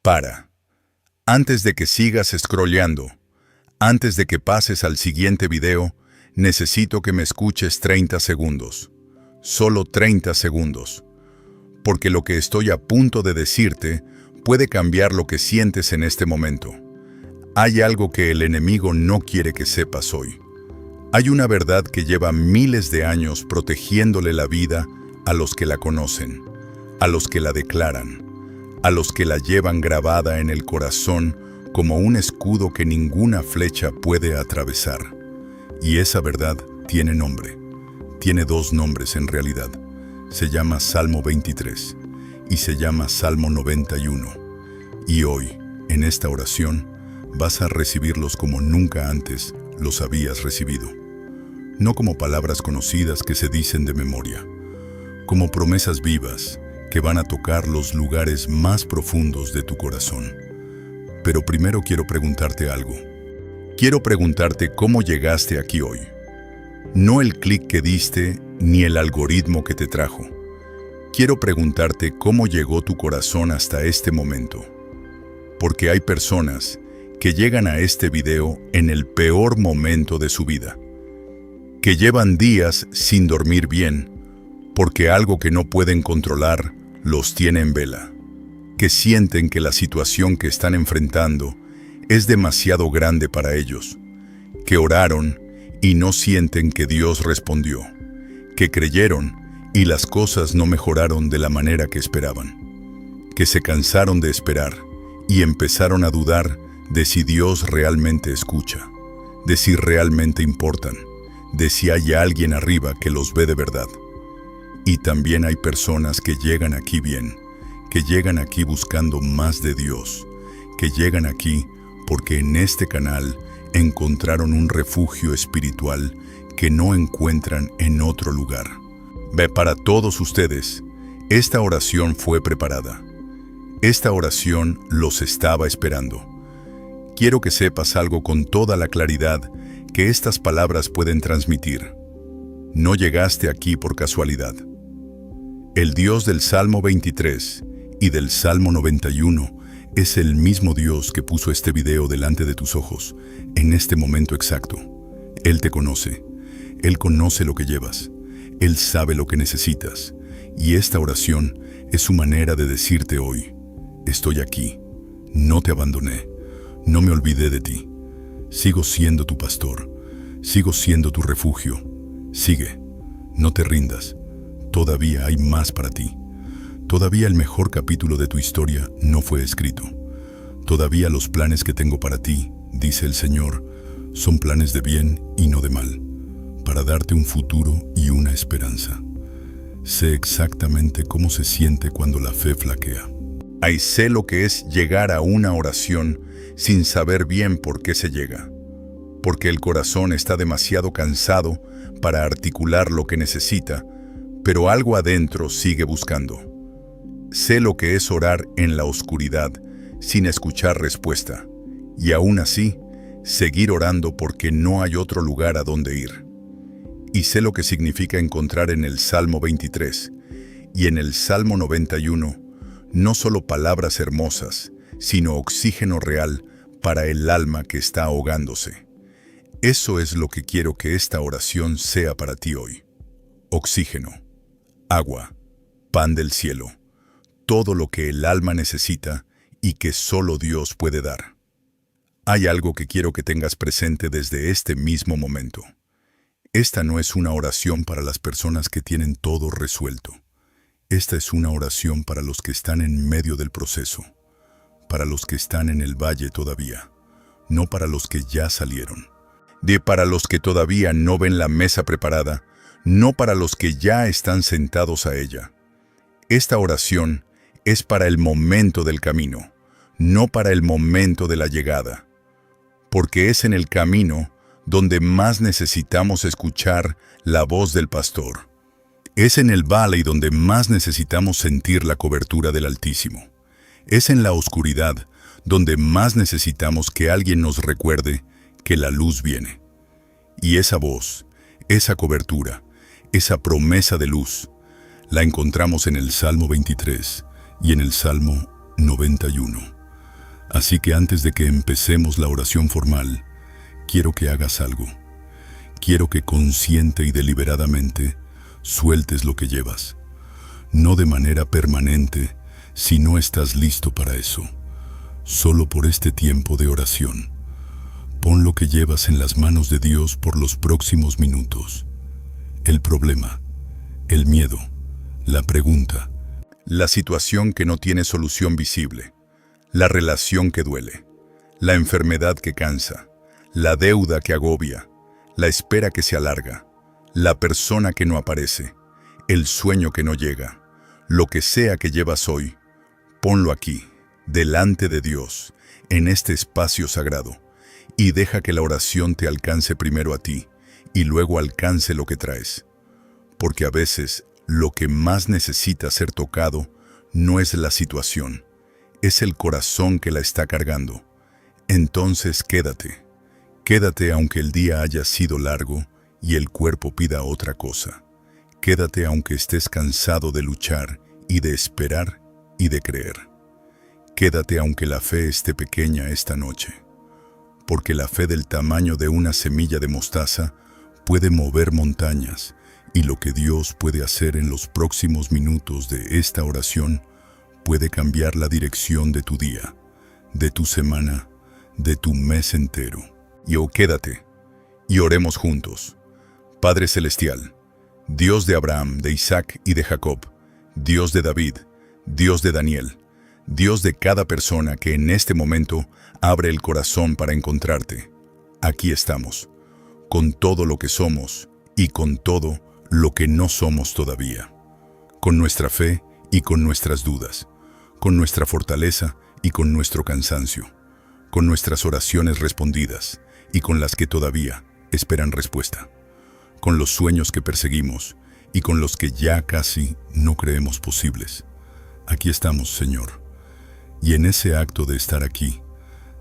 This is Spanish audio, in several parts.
Para. Antes de que sigas scrolleando, antes de que pases al siguiente video, necesito que me escuches 30 segundos. Solo 30 segundos. Porque lo que estoy a punto de decirte puede cambiar lo que sientes en este momento. Hay algo que el enemigo no quiere que sepas hoy. Hay una verdad que lleva miles de años protegiéndole la vida a los que la conocen, a los que la declaran, a los que la llevan grabada en el corazón como un escudo que ninguna flecha puede atravesar. Y esa verdad tiene nombre. Tiene dos nombres en realidad. Se llama Salmo 23 y se llama Salmo 91. Y hoy, en esta oración, vas a recibirlos como nunca antes los habías recibido. No como palabras conocidas que se dicen de memoria, como promesas vivas que van a tocar los lugares más profundos de tu corazón. Pero primero quiero preguntarte algo. Quiero preguntarte cómo llegaste aquí hoy. No el clic que diste ni el algoritmo que te trajo. Quiero preguntarte cómo llegó tu corazón hasta este momento. Porque hay personas que llegan a este video en el peor momento de su vida. Que llevan días sin dormir bien, porque algo que no pueden controlar los tiene en vela. Que sienten que la situación que están enfrentando es demasiado grande para ellos. Que oraron y no sienten que Dios respondió. Que creyeron y las cosas no mejoraron de la manera que esperaban. Que se cansaron de esperar y empezaron a dudar de si Dios realmente escucha, de si realmente importan, de si hay alguien arriba que los ve de verdad. Y también hay personas que llegan aquí bien, que llegan aquí buscando más de Dios, que llegan aquí porque en este canal encontraron un refugio espiritual que no encuentran en otro lugar. Para todos ustedes, esta oración fue preparada. Esta oración los estaba esperando. Quiero que sepas algo con toda la claridad que estas palabras pueden transmitir. No llegaste aquí por casualidad. El Dios del Salmo 23 y del Salmo 91 es el mismo Dios que puso este video delante de tus ojos en este momento exacto. Él te conoce. Él conoce lo que llevas. Él sabe lo que necesitas. Y esta oración es su manera de decirte hoy: estoy aquí. No te abandoné. No me olvidé de ti. Sigo siendo tu pastor. Sigo siendo tu refugio. Sigue. No te rindas. Todavía hay más para ti. Todavía el mejor capítulo de tu historia no fue escrito. Todavía los planes que tengo para ti, dice el Señor, son planes de bien y no de mal, para darte un futuro y una esperanza. Sé exactamente cómo se siente cuando la fe flaquea. Ahí sé lo que es llegar a una oración sin saber bien por qué se llega. Porque el corazón está demasiado cansado para articular lo que necesita, pero algo adentro sigue buscando. Sé lo que es orar en la oscuridad sin escuchar respuesta, y aún así, seguir orando porque no hay otro lugar a donde ir. Y sé lo que significa encontrar en el Salmo 23 y en el Salmo 91 no solo palabras hermosas, sino oxígeno real para el alma que está ahogándose. Eso es lo que quiero que esta oración sea para ti hoy. Oxígeno, agua, pan del cielo, todo lo que el alma necesita y que solo Dios puede dar. Hay algo que quiero que tengas presente desde este mismo momento. Esta no es una oración para las personas que tienen todo resuelto. Esta es una oración para los que están en medio del proceso, para los que están en el valle todavía, no para los que ya salieron. Para los que todavía no ven la mesa preparada, no para los que ya están sentados a ella. Esta oración es para el momento del camino, no para el momento de la llegada. Porque es en el camino donde más necesitamos escuchar la voz del pastor. Es en el valle donde más necesitamos sentir la cobertura del Altísimo. Es en la oscuridad donde más necesitamos que alguien nos recuerde que la luz viene. Y esa voz, esa cobertura, esa promesa de luz, la encontramos en el Salmo 23 y en el Salmo 91. Así que antes de que empecemos la oración formal, quiero que hagas algo. Quiero que consciente y deliberadamente sueltes lo que llevas. No de manera permanente, si no estás listo para eso. Solo por este tiempo de oración. Pon lo que llevas en las manos de Dios por los próximos minutos. El problema, el miedo, la pregunta, la situación que no tiene solución visible, la relación que duele, la enfermedad que cansa, la deuda que agobia, la espera que se alarga, la persona que no aparece, el sueño que no llega, lo que sea que llevas hoy, ponlo aquí, delante de Dios, en este espacio sagrado, y deja que la oración te alcance primero a ti, y luego alcance lo que traes. Porque a veces, lo que más necesita ser tocado no es la situación, es el corazón que la está cargando. Entonces quédate aunque el día haya sido largo y el cuerpo pida otra cosa. Quédate aunque estés cansado de luchar y de esperar y de creer. Quédate aunque la fe esté pequeña esta noche, porque la fe del tamaño de una semilla de mostaza puede mover montañas, y lo que Dios puede hacer en los próximos minutos de esta oración puede cambiar la dirección de tu día, de tu semana, de tu mes entero. Quédate y oremos juntos. Padre Celestial, Dios de Abraham, de Isaac y de Jacob, Dios de David, Dios de Daniel, Dios de cada persona que en este momento abre el corazón para encontrarte. Aquí estamos, con todo lo que somos y con todo lo que no somos todavía, con nuestra fe y con nuestras dudas, con nuestra fortaleza y con nuestro cansancio, con nuestras oraciones respondidas y con las que todavía esperan respuesta, con los sueños que perseguimos y con los que ya casi no creemos posibles. Aquí estamos, Señor, y en ese acto de estar aquí,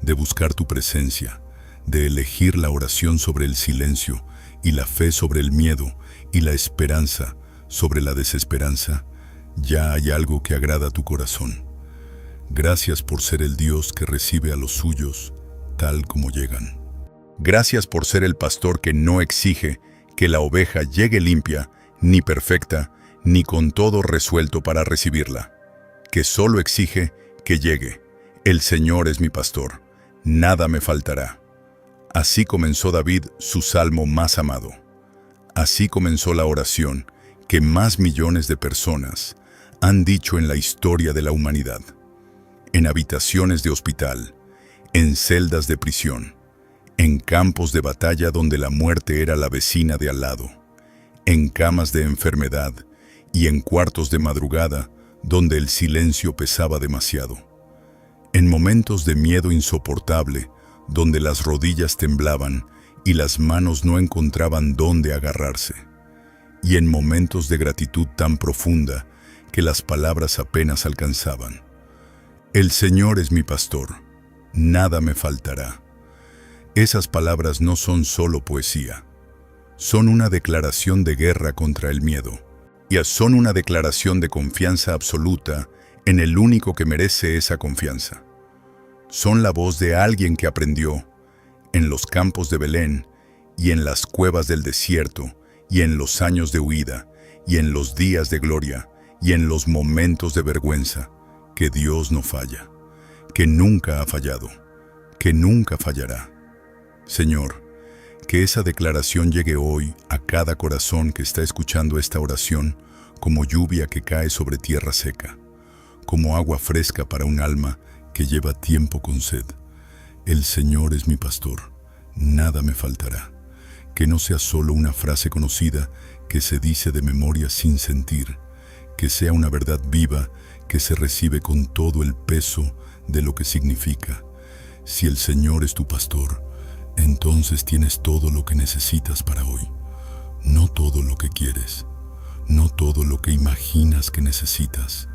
de buscar tu presencia, de elegir la oración sobre el silencio y la fe sobre el miedo y la esperanza sobre la desesperanza, ya hay algo que agrada a tu corazón. Gracias por ser el Dios que recibe a los suyos tal como llegan. Gracias por ser el pastor que no exige que la oveja llegue limpia, ni perfecta, ni con todo resuelto para recibirla, que solo exige que llegue. El Señor es mi pastor, nada me faltará. Así comenzó David su salmo más amado. Así comenzó la oración que más millones de personas han dicho en la historia de la humanidad. En habitaciones de hospital, en celdas de prisión, en campos de batalla donde la muerte era la vecina de al lado, en camas de enfermedad y en cuartos de madrugada donde el silencio pesaba demasiado, en momentos de miedo insoportable donde las rodillas temblaban y las manos no encontraban dónde agarrarse, y en momentos de gratitud tan profunda que las palabras apenas alcanzaban. El Señor es mi pastor, nada me faltará. Esas palabras no son solo poesía, son una declaración de guerra contra el miedo, y son una declaración de confianza absoluta en el único que merece esa confianza. Son la voz de alguien que aprendió, en los campos de Belén, y en las cuevas del desierto, y en los años de huida, y en los días de gloria, y en los momentos de vergüenza, que Dios no falla, que nunca ha fallado, que nunca fallará. Señor, que esa declaración llegue hoy a cada corazón que está escuchando esta oración como lluvia que cae sobre tierra seca, como agua fresca para un alma que lleva tiempo con sed. El Señor es mi pastor, nada me faltará. Que no sea solo una frase conocida que se dice de memoria sin sentir, que sea una verdad viva que se recibe con todo el peso de lo que significa. Si el Señor es tu pastor, entonces tienes todo lo que necesitas para hoy. No todo lo que quieres, no todo lo que imaginas que necesitas,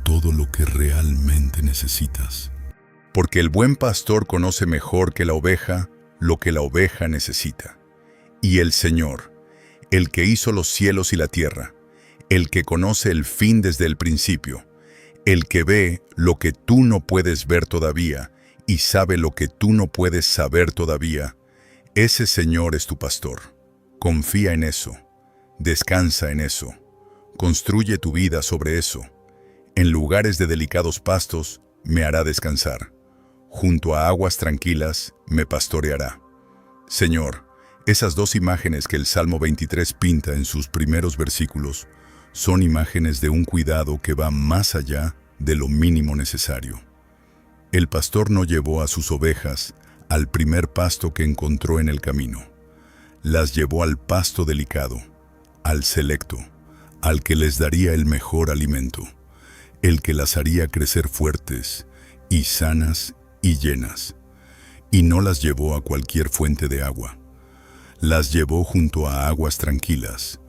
todo lo que realmente necesitas. Porque el buen pastor conoce mejor que la oveja lo que la oveja necesita. Y el Señor, el que hizo los cielos y la tierra, el que conoce el fin desde el principio, el que ve lo que tú no puedes ver todavía y sabe lo que tú no puedes saber todavía. Ese Señor es tu pastor. Confía en eso. Descansa en eso. Construye tu vida sobre eso. En lugares de delicados pastos me hará descansar. Junto a aguas tranquilas me pastoreará. Señor, esas dos imágenes que el Salmo 23 pinta en sus primeros versículos son imágenes de un cuidado que va más allá de lo mínimo necesario. El pastor no llevó a sus ovejas al primer pasto que encontró en el camino. Las llevó al pasto delicado, al selecto, al que les daría el mejor alimento, el que las haría crecer fuertes y sanas y llenas. Y no las llevó a cualquier fuente de agua. Las llevó junto a aguas tranquilas,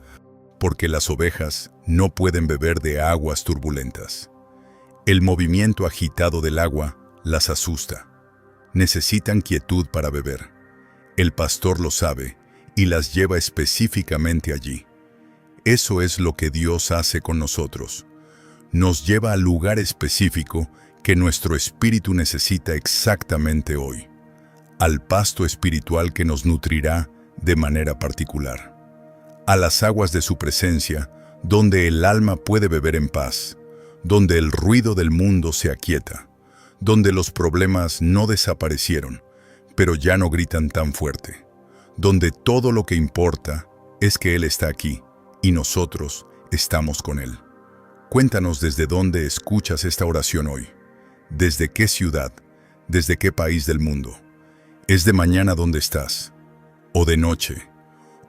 porque las ovejas no pueden beber de aguas turbulentas. El movimiento agitado del agua las asusta. Necesitan quietud para beber. El pastor lo sabe y las lleva específicamente allí. Eso es lo que Dios hace con nosotros. Nos lleva al lugar específico que nuestro espíritu necesita exactamente hoy. Al pasto espiritual que nos nutrirá de manera particular. A las aguas de su presencia, donde el alma puede beber en paz, donde el ruido del mundo se aquieta, donde los problemas no desaparecieron, pero ya no gritan tan fuerte, donde todo lo que importa es que Él está aquí y nosotros estamos con Él. Cuéntanos desde dónde escuchas esta oración hoy, desde qué ciudad, desde qué país del mundo. ¿Es de mañana donde estás? ¿O de noche?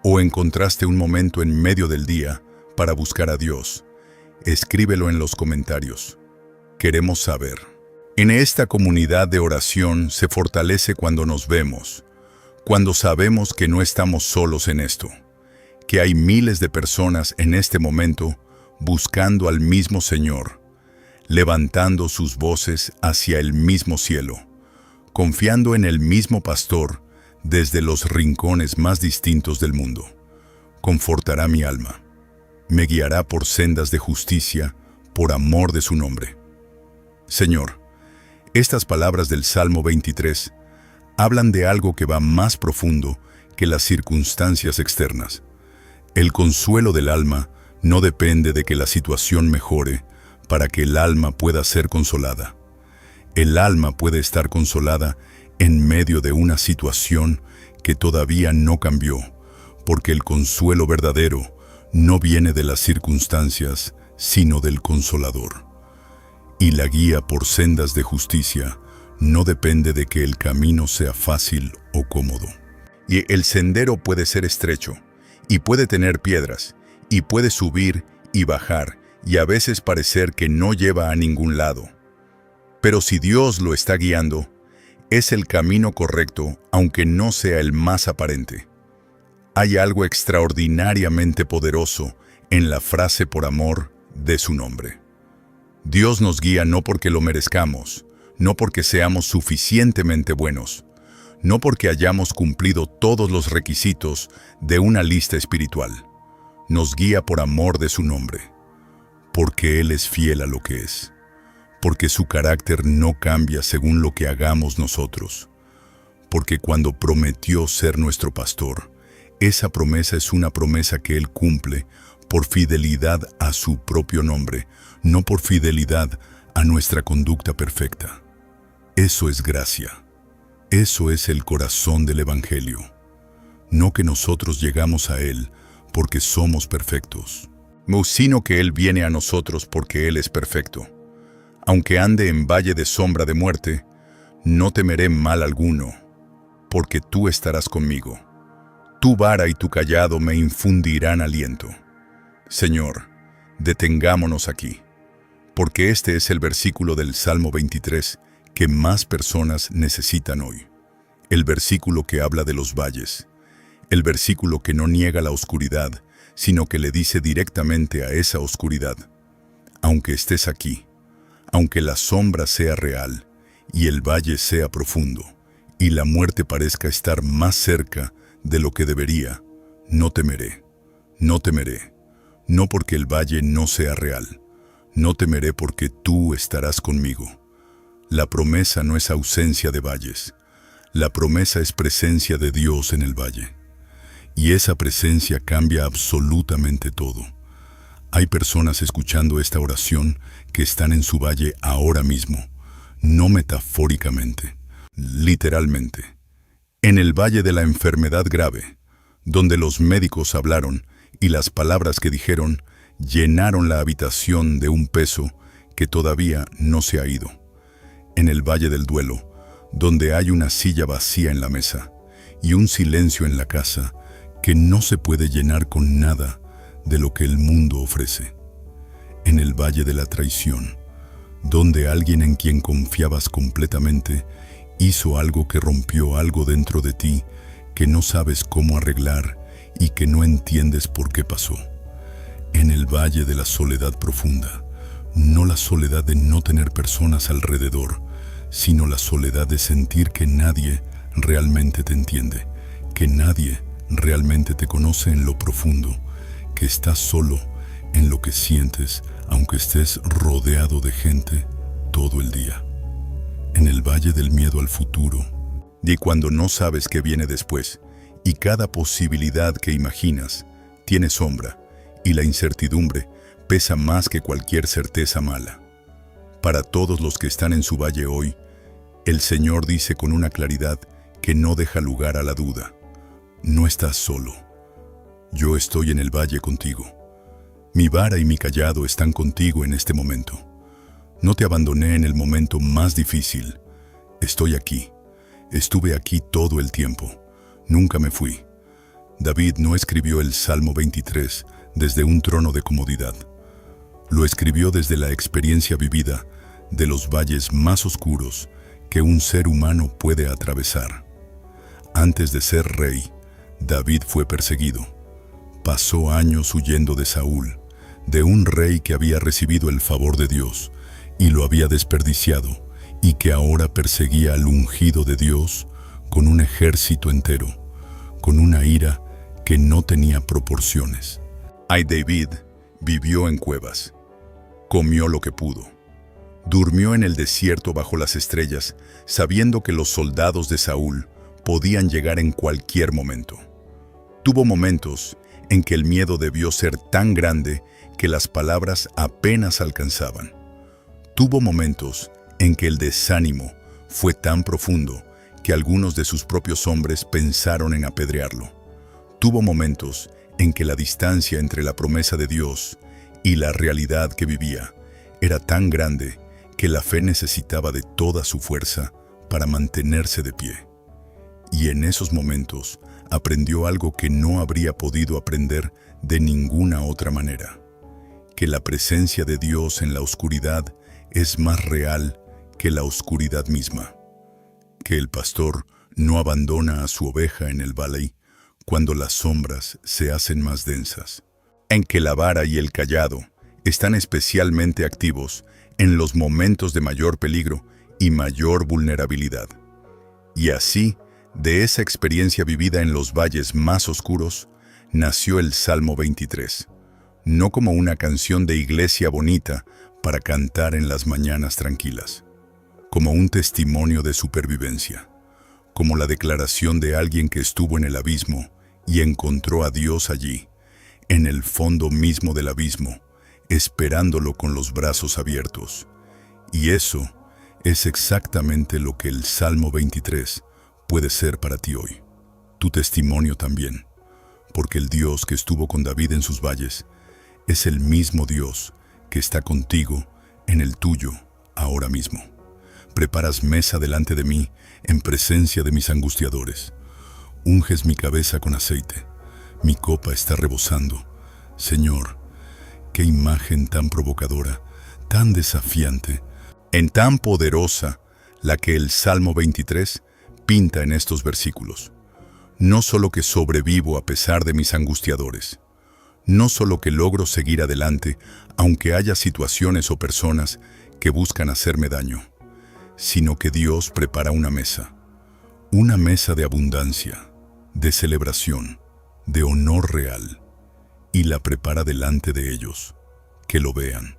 ¿O encontraste un momento en medio del día para buscar a Dios? Escríbelo en los comentarios. Queremos saber. En esta comunidad de oración se fortalece cuando nos vemos, cuando sabemos que no estamos solos en esto, que hay miles de personas en este momento buscando al mismo Señor, levantando sus voces hacia el mismo cielo, confiando en el mismo pastor desde los rincones más distintos del mundo. Confortará mi alma, me guiará por sendas de justicia, por amor de su nombre. Señor, estas palabras del Salmo 23 hablan de algo que va más profundo que las circunstancias externas. El consuelo del alma no depende de que la situación mejore para que el alma pueda ser consolada. El alma puede estar consolada en medio de una situación que todavía no cambió, porque el consuelo verdadero no viene de las circunstancias, sino del Consolador. Y la guía por sendas de justicia no depende de que el camino sea fácil o cómodo. Y el sendero puede ser estrecho, y puede tener piedras, y puede subir y bajar, y a veces parecer que no lleva a ningún lado. Pero si Dios lo está guiando, es el camino correcto, aunque no sea el más aparente. Hay algo extraordinariamente poderoso en la frase por amor de su nombre. Dios nos guía no porque lo merezcamos, no porque seamos suficientemente buenos, no porque hayamos cumplido todos los requisitos de una lista espiritual. Nos guía por amor de su nombre, porque Él es fiel a lo que es, porque su carácter no cambia según lo que hagamos nosotros, porque cuando prometió ser nuestro pastor, esa promesa es una promesa que Él cumple por fidelidad a su propio nombre, no por fidelidad a nuestra conducta perfecta. Eso es gracia. Eso es el corazón del Evangelio. No que nosotros llegamos a Él porque somos perfectos, sino que Él viene a nosotros porque Él es perfecto. Aunque ande en valle de sombra de muerte, no temeré mal alguno, porque tú estarás conmigo. Tu vara y tu cayado me infundirán aliento. Señor, detengámonos aquí, porque este es el versículo del Salmo 23 que más personas necesitan hoy. El versículo que habla de los valles, el versículo que no niega la oscuridad, sino que le dice directamente a esa oscuridad: aunque estés aquí, aunque la sombra sea real y el valle sea profundo, y la muerte parezca estar más cerca de lo que debería, no temeré, no temeré, no porque el valle no sea real, no temeré porque tú estarás conmigo. La promesa no es ausencia de valles. La promesa es presencia de Dios en el valle. Y esa presencia cambia absolutamente todo. Hay personas escuchando esta oración que están en su valle ahora mismo, no metafóricamente, literalmente. En el valle de la enfermedad grave, donde los médicos hablaron y las palabras que dijeron llenaron la habitación de un peso que todavía no se ha ido. En el valle del duelo, donde hay una silla vacía en la mesa y un silencio en la casa que no se puede llenar con nada de lo que el mundo ofrece. En el valle de la traición, donde alguien en quien confiabas completamente hizo algo que rompió algo dentro de ti que no sabes cómo arreglar y que no entiendes por qué pasó. En el valle de la soledad profunda, no la soledad de no tener personas alrededor, sino la soledad de sentir que nadie realmente te entiende, que nadie realmente te conoce en lo profundo, que estás solo en lo que sientes, aunque estés rodeado de gente todo el día. En el valle del miedo al futuro, y cuando no sabes qué viene después, y cada posibilidad que imaginas tiene sombra, y la incertidumbre pesa más que cualquier certeza mala. Para todos los que están en su valle hoy, el Señor dice con una claridad que no deja lugar a la duda: no estás solo. Yo estoy en el valle contigo. Mi vara y mi cayado están contigo en este momento. No te abandoné en el momento más difícil. Estoy aquí. Estuve aquí todo el tiempo. Nunca me fui. David no escribió el Salmo 23 desde un trono de comodidad. Lo escribió desde la experiencia vivida de los valles más oscuros que un ser humano puede atravesar. Antes de ser rey, David fue perseguido. Pasó años huyendo de Saúl, de un rey que había recibido el favor de Dios y lo había desperdiciado, y que ahora perseguía al ungido de Dios con un ejército entero, con una ira que no tenía proporciones. Ay, David vivió en cuevas, comió lo que pudo, durmió en el desierto bajo las estrellas, sabiendo que los soldados de Saúl podían llegar en cualquier momento. Tuvo momentos en que el miedo debió ser tan grande que las palabras apenas alcanzaban. Tuvo momentos en que el desánimo fue tan profundo que algunos de sus propios hombres pensaron en apedrearlo. Tuvo momentos en que la distancia entre la promesa de Dios y la realidad que vivía era tan grande que la fe necesitaba de toda su fuerza para mantenerse de pie. Y en esos momentos aprendió algo que no habría podido aprender de ninguna otra manera: que la presencia de Dios en la oscuridad es más real que la oscuridad misma, que el pastor no abandona a su oveja en el valle cuando las sombras se hacen más densas, en que la vara y el cayado están especialmente activos en los momentos de mayor peligro y mayor vulnerabilidad. Y así, de esa experiencia vivida en los valles más oscuros, nació el Salmo 23, no como una canción de iglesia bonita para cantar en las mañanas tranquilas, como un testimonio de supervivencia, como la declaración de alguien que estuvo en el abismo y encontró a Dios allí, en el fondo mismo del abismo, esperándolo con los brazos abiertos. Y eso es exactamente lo que el Salmo 23 puede ser para ti hoy. Tu testimonio también, porque el Dios que estuvo con David en sus valles es el mismo Dios que está contigo en el tuyo ahora mismo. Preparas mesa delante de mí en presencia de mis angustiadores. Unges mi cabeza con aceite. Mi copa está rebosando. Señor, qué imagen tan provocadora, tan desafiante, en tan poderosa, la que el Salmo 23 pinta en estos versículos. No solo que sobrevivo a pesar de mis angustiadores, no solo que logro seguir adelante aunque haya situaciones o personas que buscan hacerme daño, sino que Dios prepara una mesa de abundancia, de celebración, de honor real, y la prepara delante de ellos, que lo vean,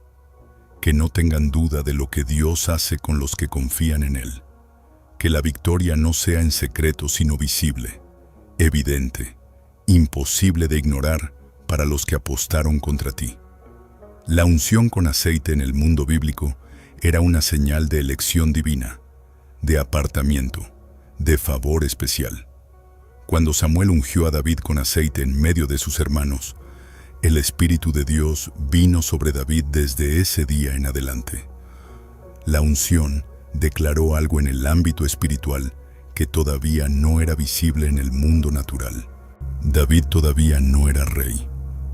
que no tengan duda de lo que Dios hace con los que confían en Él. Que la victoria no sea en secreto sino visible, evidente, imposible de ignorar para los que apostaron contra ti. La unción con aceite en el mundo bíblico era una señal de elección divina, de apartamiento, de favor especial. Cuando Samuel ungió a David con aceite en medio de sus hermanos, el Espíritu de Dios vino sobre David desde ese día en adelante. La unción declaró algo en el ámbito espiritual que todavía no era visible en el mundo natural. David todavía no era rey,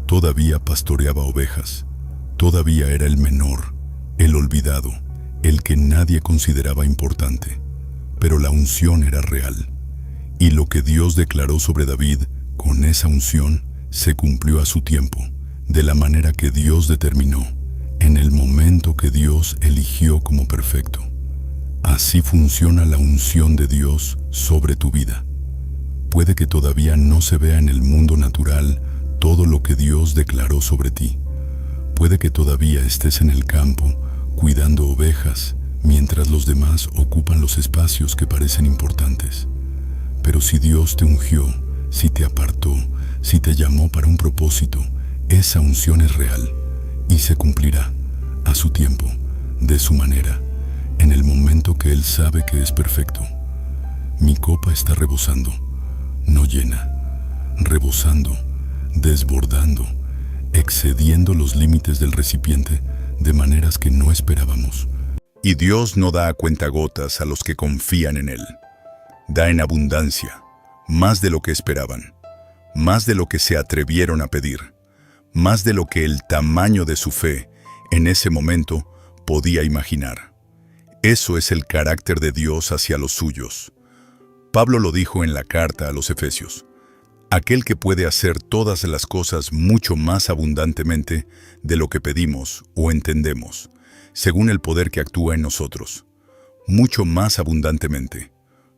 todavía pastoreaba ovejas, todavía era el menor, el olvidado, el que nadie consideraba importante. Pero la unción era real, y lo que Dios declaró sobre David con esa unción se cumplió a su tiempo, de la manera que Dios determinó, en el momento que Dios eligió como perfecto. Así funciona la unción de Dios sobre tu vida. Puede que todavía no se vea en el mundo natural todo lo que Dios declaró sobre ti. Puede que todavía estés en el campo cuidando ovejas mientras los demás ocupan los espacios que parecen importantes. Pero si Dios te ungió, si te apartó, si te llamó para un propósito, esa unción es real y se cumplirá a su tiempo, de su manera, en el momento que Él sabe que es perfecto. Mi copa está rebosando, no llena, rebosando, desbordando, excediendo los límites del recipiente de maneras que no esperábamos. Y Dios no da a cuentagotas a los que confían en Él. Da en abundancia, más de lo que esperaban, más de lo que se atrevieron a pedir, más de lo que el tamaño de su fe en ese momento podía imaginar. Eso es el carácter de Dios hacia los suyos. Pablo lo dijo en la carta a los Efesios: aquel que puede hacer todas las cosas mucho más abundantemente de lo que pedimos o entendemos, según el poder que actúa en nosotros. Mucho más abundantemente,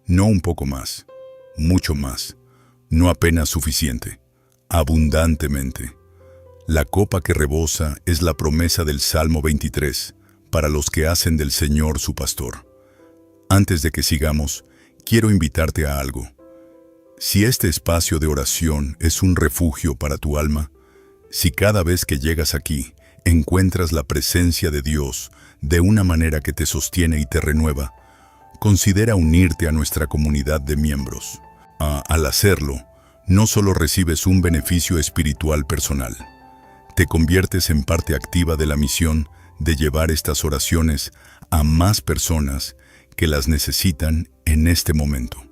no un poco más, mucho más, no apenas suficiente, abundantemente. La copa que rebosa es la promesa del Salmo 23 para los que hacen del Señor su pastor. Antes de que sigamos, quiero invitarte a algo. Si este espacio de oración es un refugio para tu alma, si cada vez que llegas aquí encuentras la presencia de Dios de una manera que te sostiene y te renueva, considera unirte a nuestra comunidad de miembros. Al hacerlo, no solo recibes un beneficio espiritual personal, te conviertes en parte activa de la misión de llevar estas oraciones a más personas que las necesitan en este momento.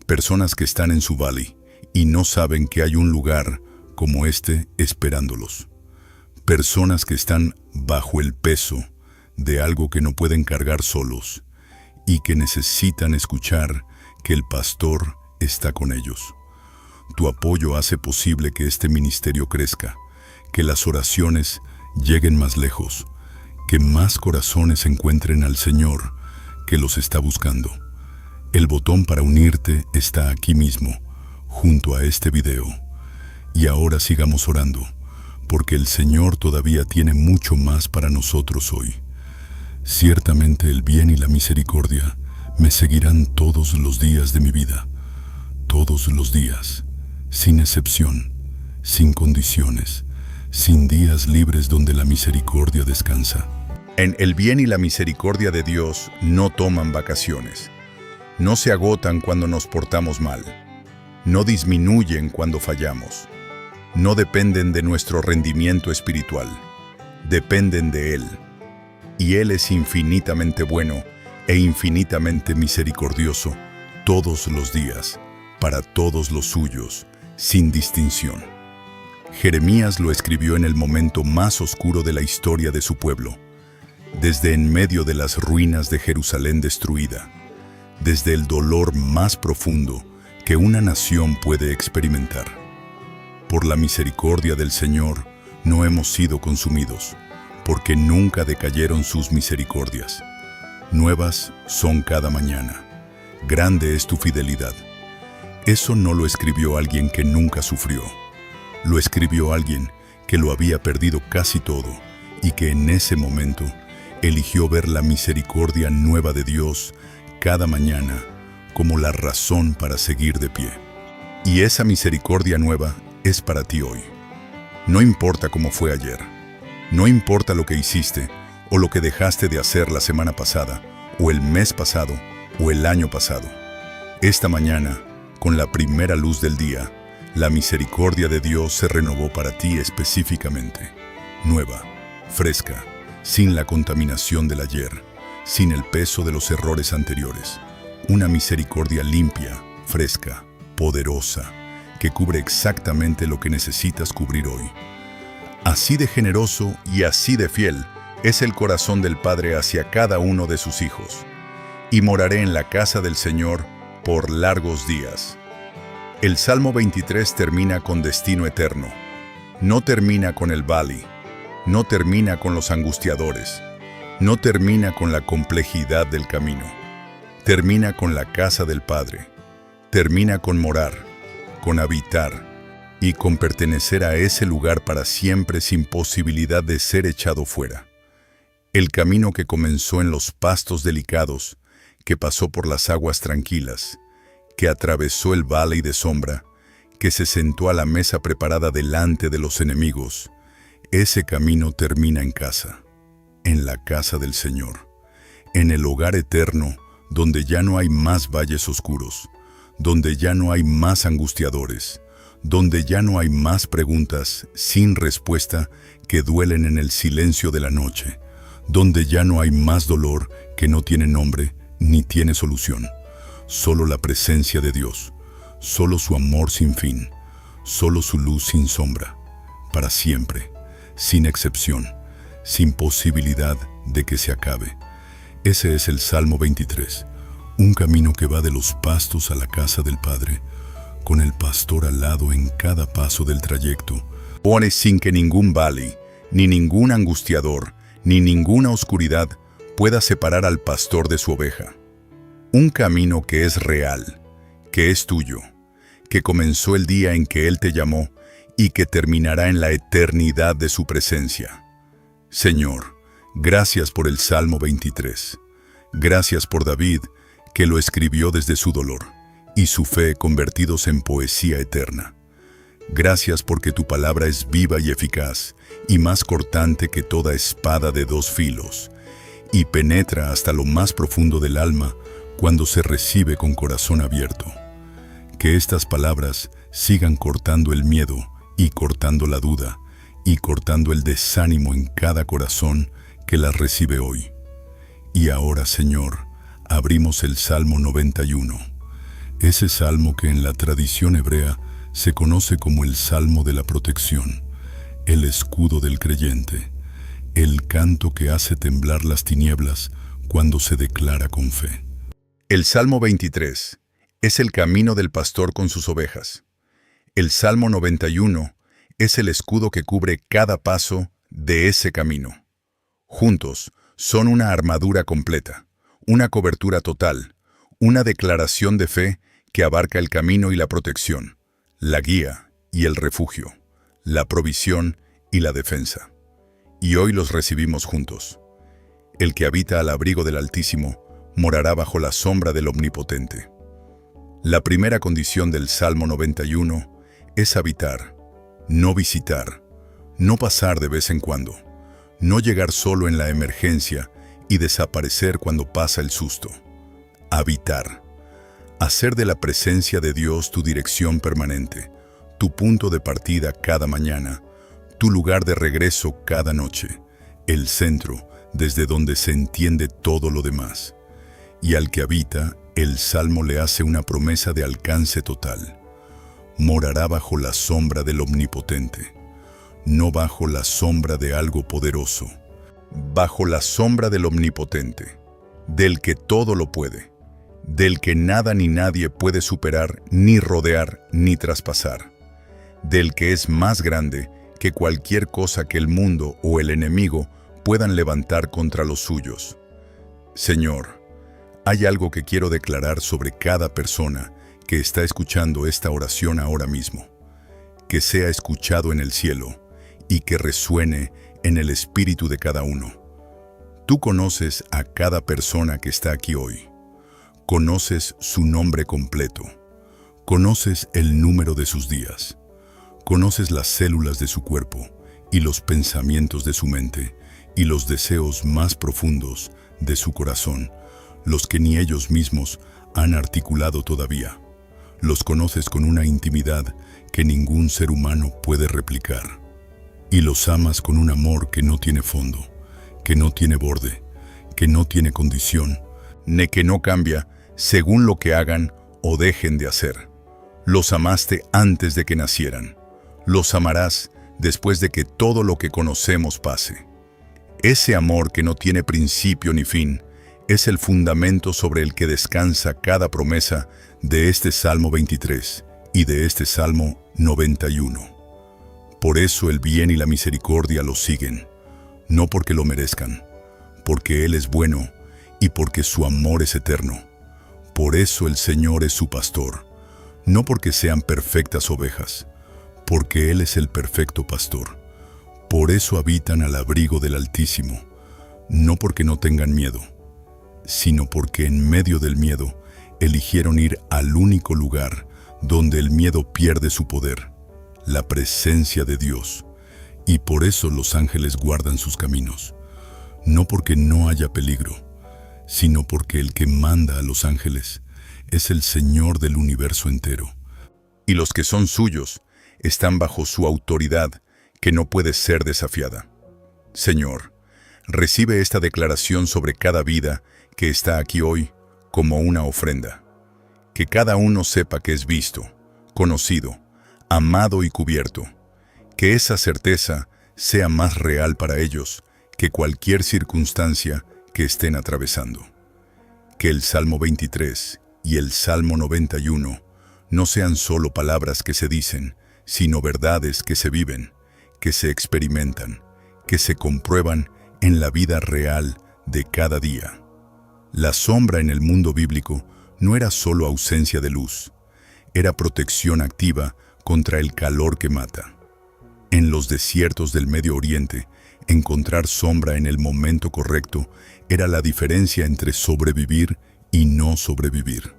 Personas que están en su valle y no saben que hay un lugar como este esperándolos. Personas que están bajo el peso de algo que no pueden cargar solos y que necesitan escuchar que el pastor está con ellos. Tu apoyo hace posible que este ministerio crezca, que las oraciones lleguen más lejos, que más corazones encuentren al Señor que los está buscando. El botón para unirte está aquí mismo, junto a este video. Y ahora sigamos orando, porque el Señor todavía tiene mucho más para nosotros hoy. Ciertamente el bien y la misericordia me seguirán todos los días de mi vida, todos los días, sin excepción, sin condiciones, sin días libres donde la misericordia descansa. En el bien y la misericordia de Dios no toman vacaciones. No se agotan cuando nos portamos mal. No disminuyen cuando fallamos. No dependen de nuestro rendimiento espiritual. Dependen de Él. Y Él es infinitamente bueno e infinitamente misericordioso todos los días, para todos los suyos, sin distinción. Jeremías lo escribió en el momento más oscuro de la historia de su pueblo, desde en medio de las ruinas de Jerusalén destruida, desde el dolor más profundo que una nación puede experimentar. Por la misericordia del Señor no hemos sido consumidos, porque nunca decayeron sus misericordias. Nuevas son cada mañana. Grande es tu fidelidad. Eso no lo escribió alguien que nunca sufrió. Lo escribió alguien que lo había perdido casi todo y que en ese momento eligió ver la misericordia nueva de Dios cada mañana como la razón para seguir de pie. Y esa misericordia nueva es para ti hoy. No importa cómo fue ayer, no importa lo que hiciste o lo que dejaste de hacer la semana pasada, o el mes pasado, o el año pasado. Esta mañana, con la primera luz del día, la misericordia de Dios se renovó para ti específicamente. Nueva, fresca, sin la contaminación del ayer, sin el peso de los errores anteriores. Una misericordia limpia, fresca, poderosa, que cubre exactamente lo que necesitas cubrir hoy. Así de generoso y así de fiel es el corazón del Padre hacia cada uno de sus hijos. Y moraré en la casa del Señor por largos días. El Salmo 23 termina con destino eterno. No termina con el valley, no termina con los angustiadores, no termina con la complejidad del camino. Termina con la casa del Padre. Termina con morar, con habitar y con pertenecer a ese lugar para siempre sin posibilidad de ser echado fuera. El camino que comenzó en los pastos delicados, que pasó por las aguas tranquilas, que atravesó el valle de sombra, que se sentó a la mesa preparada delante de los enemigos, ese camino termina en casa, en la casa del Señor, en el hogar eterno donde ya no hay más valles oscuros, donde ya no hay más angustiadores, donde ya no hay más preguntas sin respuesta que duelen en el silencio de la noche, donde ya no hay más dolor que no tiene nombre ni tiene solución. Solo la presencia de Dios, solo su amor sin fin, solo su luz sin sombra, para siempre, sin excepción, sin posibilidad de que se acabe. Ese es el Salmo 23, un camino que va de los pastos a la casa del Padre, con el pastor al lado en cada paso del trayecto. Pone sin que ningún valle, ni ningún angustiador, ni ninguna oscuridad pueda separar al pastor de su oveja. Un camino que es real, que es tuyo, que comenzó el día en que Él te llamó y que terminará en la eternidad de su presencia. Señor, gracias por el Salmo 23. Gracias por David, que lo escribió desde su dolor y su fe convertidos en poesía eterna. Gracias porque tu palabra es viva y eficaz y más cortante que toda espada de dos filos, y penetra hasta lo más profundo del alma cuando se recibe con corazón abierto. Que estas palabras sigan cortando el miedo y cortando la duda y cortando el desánimo en cada corazón que las recibe hoy. Y ahora, Señor, abrimos el Salmo 91, ese salmo que en la tradición hebrea se conoce como el Salmo de la protección, el escudo del creyente, el canto que hace temblar las tinieblas cuando se declara con fe. El Salmo 23 es el camino del pastor con sus ovejas. El Salmo 91 es el escudo que cubre cada paso de ese camino. Juntos son una armadura completa, una cobertura total, una declaración de fe que abarca el camino y la protección, la guía y el refugio, la provisión y la defensa. Y hoy los recibimos juntos. El que habita al abrigo del Altísimo morará bajo la sombra del Omnipotente. La primera condición del Salmo 91 es habitar, no visitar, no pasar de vez en cuando, no llegar solo en la emergencia y desaparecer cuando pasa el susto. Habitar. Hacer de la presencia de Dios tu dirección permanente, tu punto de partida cada mañana, tu lugar de regreso cada noche, el centro desde donde se entiende todo lo demás. Y al que habita, el Salmo le hace una promesa de alcance total. Morará bajo la sombra del Omnipotente, no bajo la sombra de algo poderoso, bajo la sombra del Omnipotente, del que todo lo puede, del que nada ni nadie puede superar, ni rodear, ni traspasar, del que es más grande que cualquier cosa que el mundo o el enemigo puedan levantar contra los suyos. Señor, hay algo que quiero declarar sobre cada persona que está escuchando esta oración ahora mismo, que sea escuchado en el cielo y que resuene en el espíritu de cada uno. Tú conoces a cada persona que está aquí hoy. Conoces su nombre completo. Conoces el número de sus días. Conoces las células de su cuerpo y los pensamientos de su mente y los deseos más profundos de su corazón, los que ni ellos mismos han articulado todavía. Los conoces con una intimidad que ningún ser humano puede replicar. Y los amas con un amor que no tiene fondo, que no tiene borde, que no tiene condición, ni que no cambia según lo que hagan o dejen de hacer. Los amaste antes de que nacieran. Los amarás después de que todo lo que conocemos pase. Ese amor que no tiene principio ni fin es el fundamento sobre el que descansa cada promesa de este Salmo 23 y de este Salmo 91. Por eso el bien y la misericordia los siguen, no porque lo merezcan, porque Él es bueno y porque su amor es eterno. Por eso el Señor es su pastor, no porque sean perfectas ovejas, porque Él es el perfecto pastor. Por eso habitan al abrigo del Altísimo, no porque no tengan miedo, sino porque en medio del miedo eligieron ir al único lugar donde el miedo pierde su poder, la presencia de Dios. Y por eso los ángeles guardan sus caminos, no porque no haya peligro, sino porque el que manda a los ángeles es el Señor del universo entero. Y los que son suyos están bajo su autoridad, que no puede ser desafiada. Señor, recibe esta declaración sobre cada vida que está aquí hoy como una ofrenda. Que cada uno sepa que es visto, conocido, amado y cubierto. Que esa certeza sea más real para ellos que cualquier circunstancia que estén atravesando. Que el Salmo 23 y el Salmo 91 no sean solo palabras que se dicen, sino verdades que se viven, que se experimentan, que se comprueban en la vida real de cada día. La sombra en el mundo bíblico no era solo ausencia de luz, era protección activa contra el calor que mata. En los desiertos del Medio Oriente, encontrar sombra en el momento correcto era la diferencia entre sobrevivir y no sobrevivir.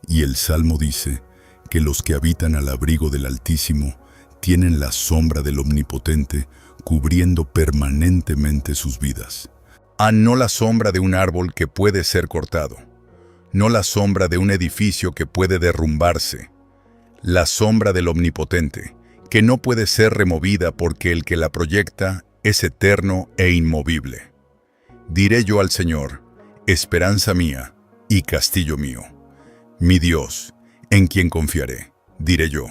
Y el Salmo dice que los que habitan al abrigo del Altísimo tienen la sombra del Omnipotente cubriendo permanentemente sus vidas. No la sombra de un árbol que puede ser cortado, no la sombra de un edificio que puede derrumbarse, la sombra del Omnipotente, que no puede ser removida porque el que la proyecta es eterno e inmovible. Diré yo al Señor, esperanza mía y castillo mío, mi Dios, en quien confiaré, diré yo.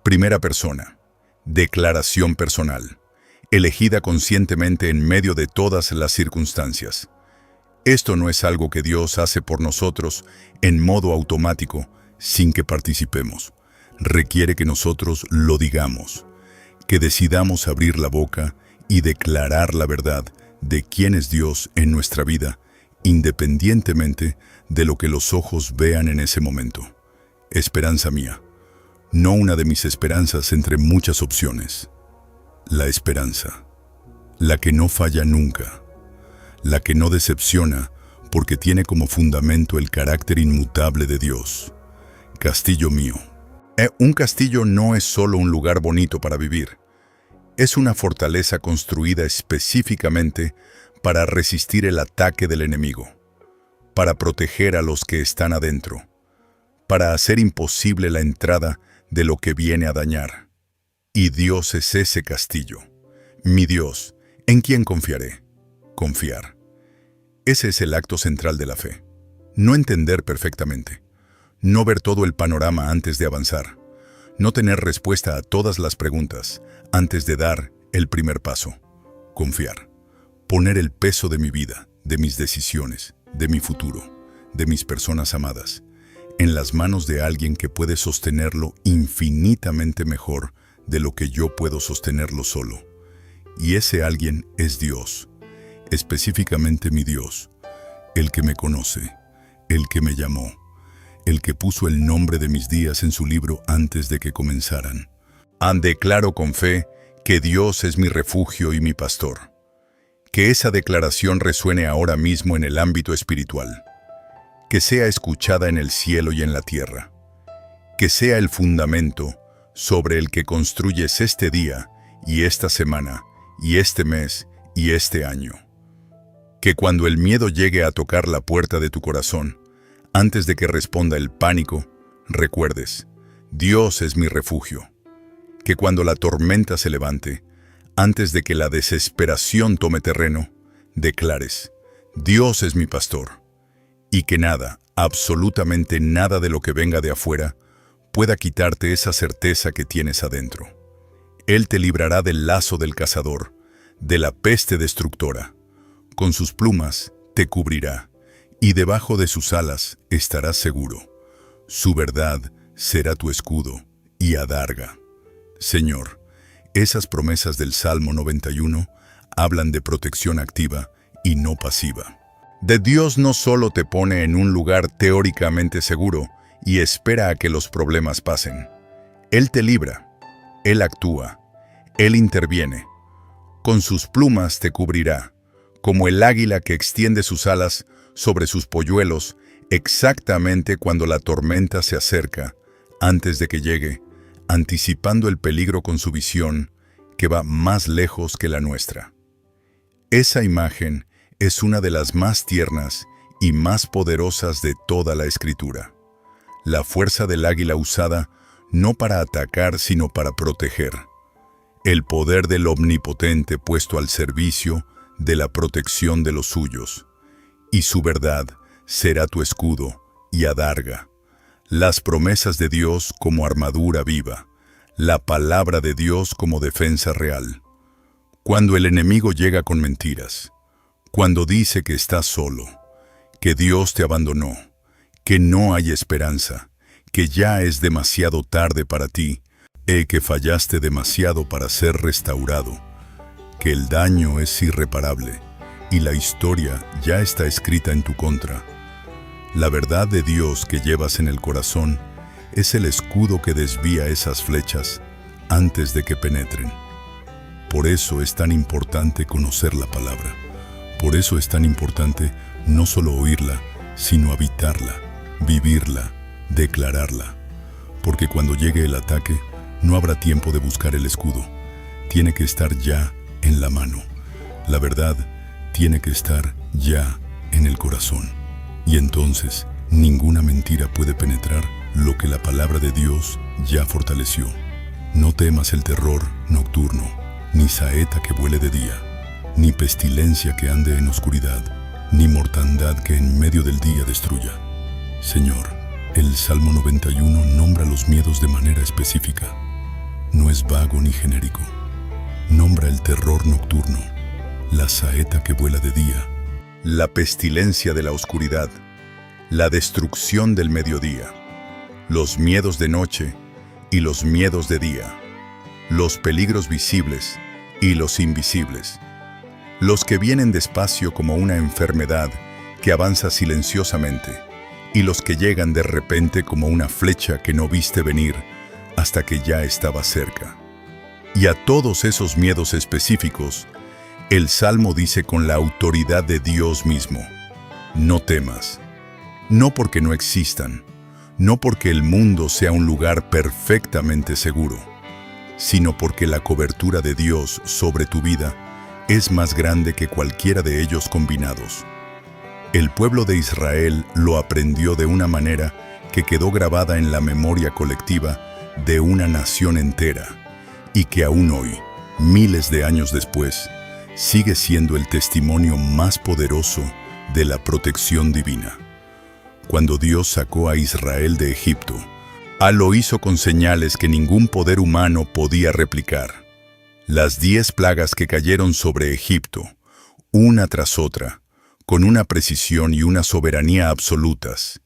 Primera persona, declaración personal, elegida conscientemente en medio de todas las circunstancias. Esto no es algo que Dios hace por nosotros en modo automático, sin que participemos. Requiere que nosotros lo digamos, que decidamos abrir la boca y declarar la verdad de quién es Dios en nuestra vida, independientemente de lo que los ojos vean en ese momento. Esperanza mía, no una de mis esperanzas entre muchas opciones. La esperanza, la que no falla nunca, la que no decepciona porque tiene como fundamento el carácter inmutable de Dios. Castillo mío. Un castillo no es solo un lugar bonito para vivir. Es una fortaleza construida específicamente para resistir el ataque del enemigo, para proteger a los que están adentro, para hacer imposible la entrada de lo que viene a dañar. Y Dios es ese castillo. Mi Dios, ¿en quién confiaré? Confiar. Ese es el acto central de la fe. No entender perfectamente. No ver todo el panorama antes de avanzar. No tener respuesta a todas las preguntas antes de dar el primer paso. Confiar. Poner el peso de mi vida, de mis decisiones, de mi futuro, de mis personas amadas, en las manos de alguien que puede sostenerlo infinitamente mejor de lo que yo puedo sostenerlo solo. Y ese alguien es Dios, específicamente mi Dios, el que me conoce, el que me llamó, el que puso el nombre de mis días en su libro antes de que comenzaran. Declaro con fe que Dios es mi refugio y mi pastor. Que esa declaración resuene ahora mismo en el ámbito espiritual. Que sea escuchada en el cielo y en la tierra. Que sea el fundamento sobre el que construyes este día y esta semana y este mes y este año. Que cuando el miedo llegue a tocar la puerta de tu corazón, antes de que responda el pánico, recuerdes, Dios es mi refugio. Que cuando la tormenta se levante, antes de que la desesperación tome terreno, declares, Dios es mi pastor. Y que nada, absolutamente nada de lo que venga de afuera, pueda quitarte esa certeza que tienes adentro. Él te librará del lazo del cazador, de la peste destructora. Con sus plumas te cubrirá, y debajo de sus alas estarás seguro. Su verdad será tu escudo y adarga. Señor, esas promesas del Salmo 91 hablan de protección activa y no pasiva. De Dios no solo te pone en un lugar teóricamente seguro y espera a que los problemas pasen. Él te libra, Él actúa, Él interviene. Con sus plumas te cubrirá, como el águila que extiende sus alas sobre sus polluelos exactamente cuando la tormenta se acerca, antes de que llegue, anticipando el peligro con su visión, que va más lejos que la nuestra. Esa imagen es una de las más tiernas y más poderosas de toda la Escritura. La fuerza del águila usada no para atacar, sino para proteger. El poder del Omnipotente puesto al servicio de la protección de los suyos. Y su verdad será tu escudo y adarga. Las promesas de Dios como armadura viva. La palabra de Dios como defensa real. Cuando el enemigo llega con mentiras, cuando dice que estás solo, que Dios te abandonó, que no hay esperanza, que ya es demasiado tarde para ti, que fallaste demasiado para ser restaurado, que el daño es irreparable y la historia ya está escrita en tu contra. La verdad de Dios que llevas en el corazón es el escudo que desvía esas flechas antes de que penetren. Por eso es tan importante conocer la palabra. Por eso es tan importante no solo oírla, sino habitarla, vivirla, declararla. Porque cuando llegue el ataque, no habrá tiempo de buscar el escudo. Tiene que estar ya en la mano. La verdad tiene que estar ya en el corazón. Y entonces, ninguna mentira puede penetrar lo que la palabra de Dios ya fortaleció. No temas el terror nocturno, ni saeta que vuele de día, ni pestilencia que ande en oscuridad, ni mortandad que en medio del día destruya. Señor, el Salmo 91 nombra los miedos de manera específica. No es vago ni genérico. Nombra el terror nocturno, la saeta que vuela de día, la pestilencia de la oscuridad, la destrucción del mediodía, los miedos de noche y los miedos de día, los peligros visibles y los invisibles, los que vienen despacio como una enfermedad que avanza silenciosamente y los que llegan de repente como una flecha que no viste venir hasta que ya estaba cerca. Y a todos esos miedos específicos, el Salmo dice con la autoridad de Dios mismo, no temas, no porque no existan, no porque el mundo sea un lugar perfectamente seguro, sino porque la cobertura de Dios sobre tu vida es más grande que cualquiera de ellos combinados. El pueblo de Israel lo aprendió de una manera que quedó grabada en la memoria colectiva de una nación entera y que aún hoy, miles de años después, sigue siendo el testimonio más poderoso de la protección divina. Cuando Dios sacó a Israel de Egipto, lo hizo con señales que ningún poder humano podía replicar. Las 10 plagas que cayeron sobre Egipto, una tras otra, con una precisión y una soberanía absolutas,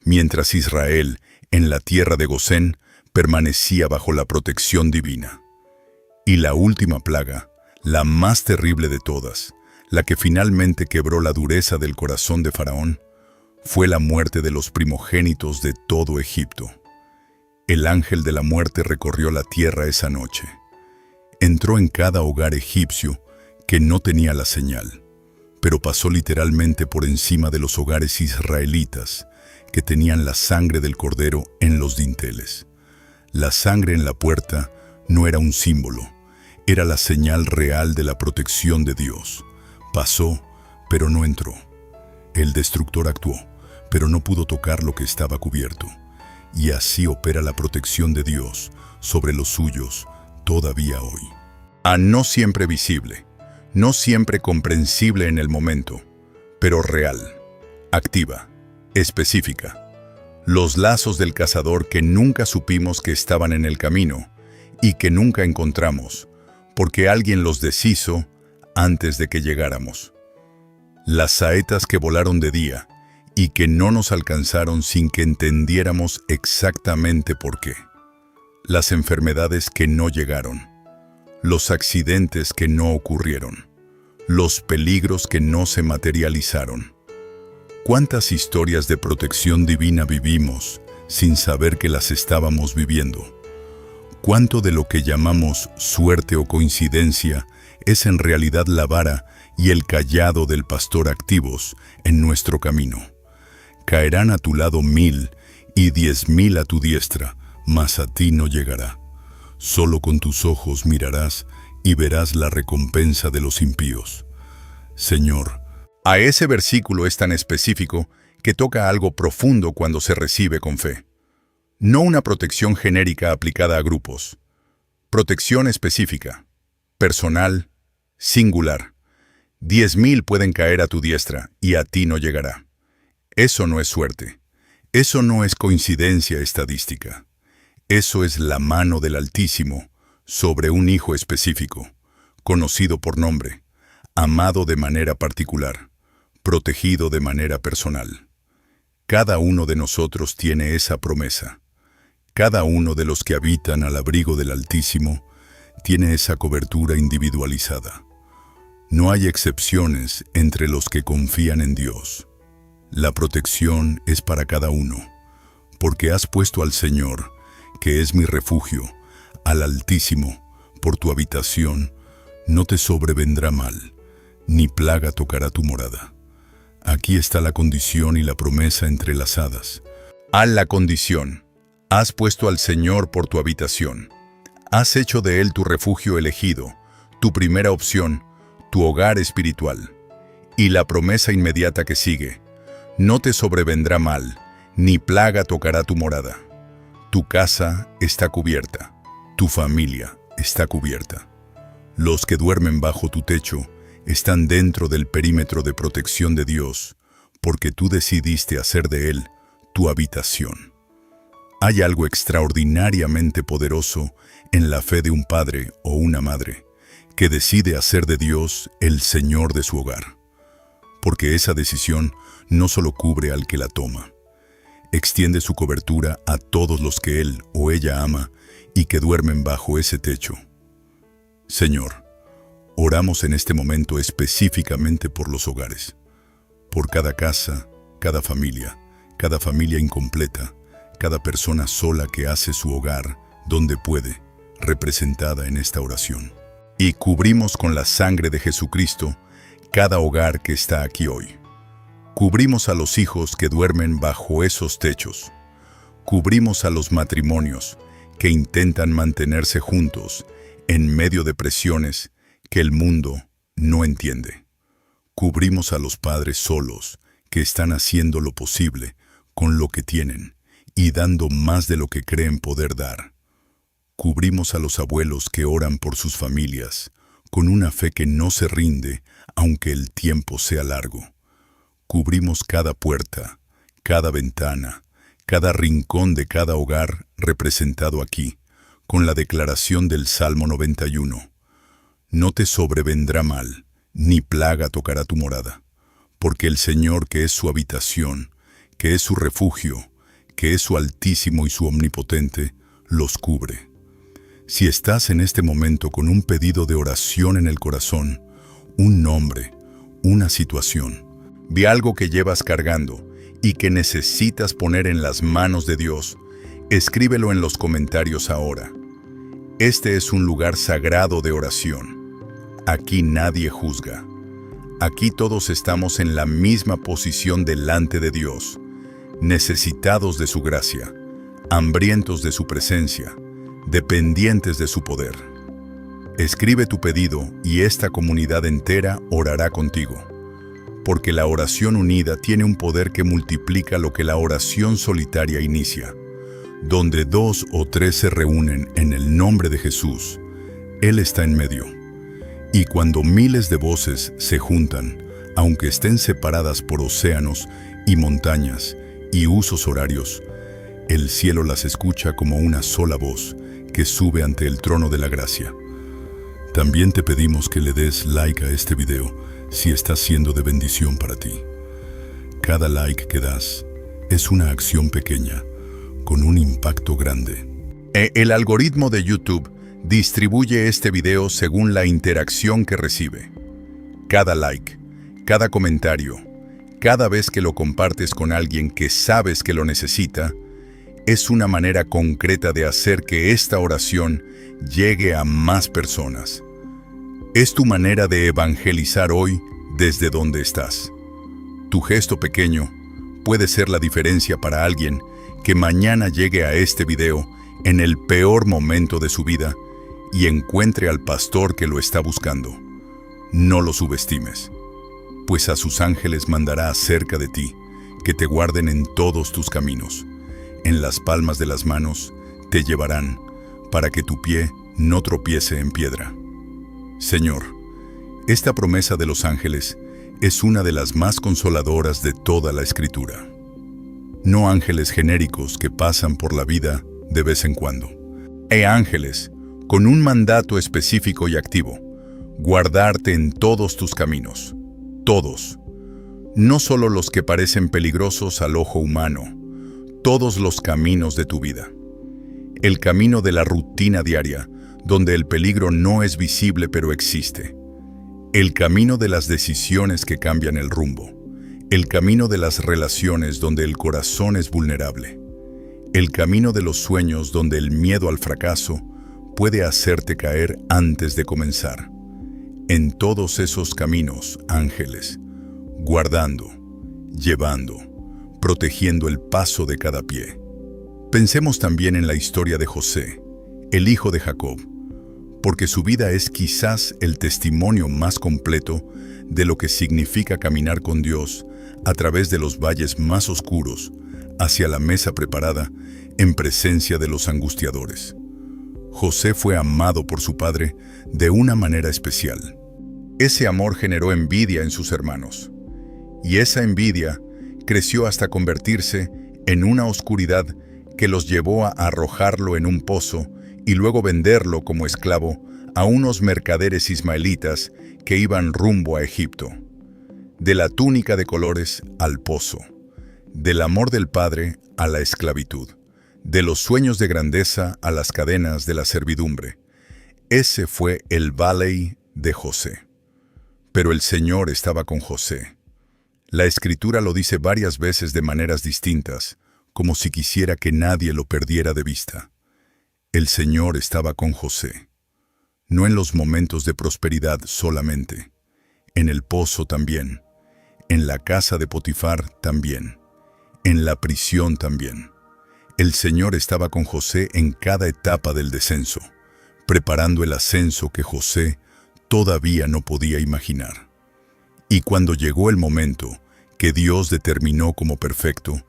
mientras Israel, en la tierra de Gosén, permanecía bajo la protección divina. Y la última plaga, la más terrible de todas, la que finalmente quebró la dureza del corazón de Faraón, fue la muerte de los primogénitos de todo Egipto. El ángel de la muerte recorrió la tierra esa noche. Entró en cada hogar egipcio que no tenía la señal, pero pasó literalmente por encima de los hogares israelitas que tenían la sangre del cordero en los dinteles. La sangre en la puerta no era un símbolo, era la señal real de la protección de Dios. Pasó, pero no entró. El destructor actuó, pero no pudo tocar lo que estaba cubierto. Y así opera la protección de Dios sobre los suyos todavía hoy. No siempre visible, no siempre comprensible en el momento, pero real, activa, específica. Los lazos del cazador que nunca supimos que estaban en el camino y que nunca encontramos, porque alguien los deshizo antes de que llegáramos. Las saetas que volaron de día y que no nos alcanzaron sin que entendiéramos exactamente por qué. Las enfermedades que no llegaron, los accidentes que no ocurrieron, los peligros que no se materializaron. ¿Cuántas historias de protección divina vivimos sin saber que las estábamos viviendo? ¿Cuánto de lo que llamamos suerte o coincidencia es en realidad la vara y el cayado del pastor activos en nuestro camino? Caerán a tu lado 1000 y 10.000 a tu diestra, mas a ti no llegará. Solo con tus ojos mirarás y verás la recompensa de los impíos. Señor, a ese versículo es tan específico que toca algo profundo cuando se recibe con fe. No una protección genérica aplicada a grupos. Protección específica, personal, singular. 10.000 pueden caer a tu diestra y a ti no llegará. Eso no es suerte. Eso no es coincidencia estadística. Eso es la mano del Altísimo sobre un hijo específico, conocido por nombre, amado de manera particular, protegido de manera personal. Cada uno de nosotros tiene esa promesa. Cada uno de los que habitan al abrigo del Altísimo tiene esa cobertura individualizada. No hay excepciones entre los que confían en Dios. La protección es para cada uno, porque has puesto al Señor, que es mi refugio, al Altísimo, por tu habitación. No te sobrevendrá mal, ni plaga tocará tu morada. Aquí está la condición y la promesa entrelazadas. A la condición: has puesto al Señor por tu habitación. Has hecho de Él tu refugio elegido, tu primera opción, tu hogar espiritual. Y la promesa inmediata que sigue: no te sobrevendrá mal, ni plaga tocará tu morada. Tu casa está cubierta, tu familia está cubierta. Los que duermen bajo tu techo están dentro del perímetro de protección de Dios, porque tú decidiste hacer de Él tu habitación. Hay algo extraordinariamente poderoso en la fe de un padre o una madre que decide hacer de Dios el Señor de su hogar, porque esa decisión no solo cubre al que la toma, extiende su cobertura a todos los que él o ella ama y que duermen bajo ese techo. Señor, oramos en este momento específicamente por los hogares, por cada casa, cada familia incompleta, cada persona sola que hace su hogar donde puede, representada en esta oración. Y cubrimos con la sangre de Jesucristo cada hogar que está aquí hoy. Cubrimos a los hijos que duermen bajo esos techos. Cubrimos a los matrimonios que intentan mantenerse juntos en medio de presiones que el mundo no entiende. Cubrimos a los padres solos que están haciendo lo posible con lo que tienen y dando más de lo que creen poder dar. Cubrimos a los abuelos que oran por sus familias con una fe que no se rinde aunque el tiempo sea largo. Cubrimos cada puerta, cada ventana, cada rincón de cada hogar representado aquí, con la declaración del Salmo 91. No te sobrevendrá mal, ni plaga tocará tu morada, porque el Señor, que es su habitación, que es su refugio, que es su Altísimo y su Omnipotente, los cubre. Si estás en este momento con un pedido de oración en el corazón, un nombre, una situación, vi algo que llevas cargando y que necesitas poner en las manos de Dios, escríbelo en los comentarios ahora. Este es un lugar sagrado de oración. Aquí nadie juzga. Aquí todos estamos en la misma posición delante de Dios, necesitados de su gracia, hambrientos de su presencia, dependientes de su poder. Escribe tu pedido y esta comunidad entera orará contigo, porque la oración unida tiene un poder que multiplica lo que la oración solitaria inicia. Donde 2 o 3 se reúnen en el nombre de Jesús, Él está en medio. Y cuando miles de voces se juntan, aunque estén separadas por océanos y montañas y usos horarios, el cielo las escucha como una sola voz que sube ante el trono de la gracia. También te pedimos que le des like a este video si está siendo de bendición para ti. Cada like que das es una acción pequeña con un impacto grande. El algoritmo de YouTube distribuye este video según la interacción que recibe. Cada like, cada comentario, cada vez que lo compartes con alguien que sabes que lo necesita, es una manera concreta de hacer que esta oración llegue a más personas. Es tu manera de evangelizar hoy desde donde estás. Tu gesto pequeño puede ser la diferencia para alguien que mañana llegue a este video en el peor momento de su vida y encuentre al pastor que lo está buscando. No lo subestimes, pues a sus ángeles mandará acerca de ti, que te guarden en todos tus caminos. En las palmas de las manos te llevarán, para que tu pie no tropiece en piedra. Señor, esta promesa de los ángeles es una de las más consoladoras de toda la Escritura. No ángeles genéricos que pasan por la vida de vez en cuando. Ángeles con un mandato específico y activo, guardarte en todos tus caminos, todos, no solo los que parecen peligrosos al ojo humano, todos los caminos de tu vida. El camino de la rutina diaria, donde el peligro no es visible pero existe. El camino de las decisiones que cambian el rumbo. El camino de las relaciones donde el corazón es vulnerable. El camino de los sueños donde el miedo al fracaso puede hacerte caer antes de comenzar. En todos esos caminos, ángeles, guardando, llevando, protegiendo el paso de cada pie. Pensemos también en la historia de José, el hijo de Jacob, porque su vida es quizás el testimonio más completo de lo que significa caminar con Dios a través de los valles más oscuros, hacia la mesa preparada en presencia de los angustiadores. José fue amado por su padre de una manera especial. Ese amor generó envidia en sus hermanos, y esa envidia creció hasta convertirse en una oscuridad que los llevó a arrojarlo en un pozo y luego venderlo como esclavo a unos mercaderes ismaelitas que iban rumbo a Egipto. De la túnica de colores al pozo, del amor del padre a la esclavitud, de los sueños de grandeza a las cadenas de la servidumbre. Ese fue el valley de José. Pero el Señor estaba con José. La Escritura lo dice varias veces de maneras distintas, como si quisiera que nadie lo perdiera de vista. El Señor estaba con José. No en los momentos de prosperidad solamente, en el pozo también, en la casa de Potifar también, en la prisión también. El Señor estaba con José en cada etapa del descenso, preparando el ascenso que José todavía no podía imaginar. Y cuando llegó el momento que Dios determinó como perfecto,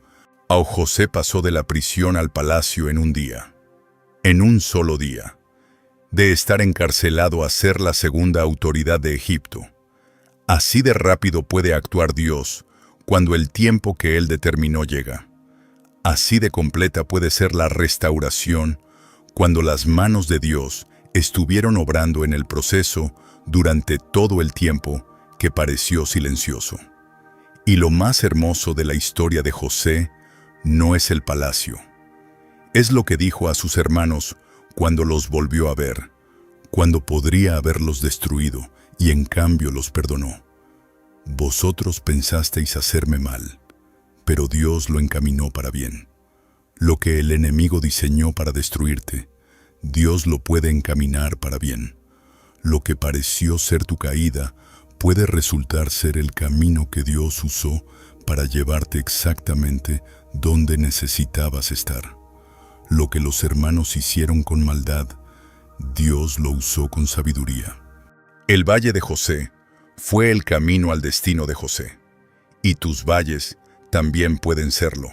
José pasó de la prisión al palacio en un día, en un solo día, de estar encarcelado a ser la segunda autoridad de Egipto. Así de rápido puede actuar Dios cuando el tiempo que Él determinó llega. Así de completa puede ser la restauración cuando las manos de Dios estuvieron obrando en el proceso durante todo el tiempo que pareció silencioso. Y lo más hermoso de la historia de José no es el palacio. Es lo que dijo a sus hermanos cuando los volvió a ver, cuando podría haberlos destruido y en cambio los perdonó. Vosotros pensasteis hacerme mal, pero Dios lo encaminó para bien. Lo que el enemigo diseñó para destruirte, Dios lo puede encaminar para bien. Lo que pareció ser tu caída puede resultar ser el camino que Dios usó para llevarte exactamente donde necesitabas estar. Lo que los hermanos hicieron con maldad, Dios lo usó con sabiduría. El valle de José fue el camino al destino de José, y tus valles también pueden serlo.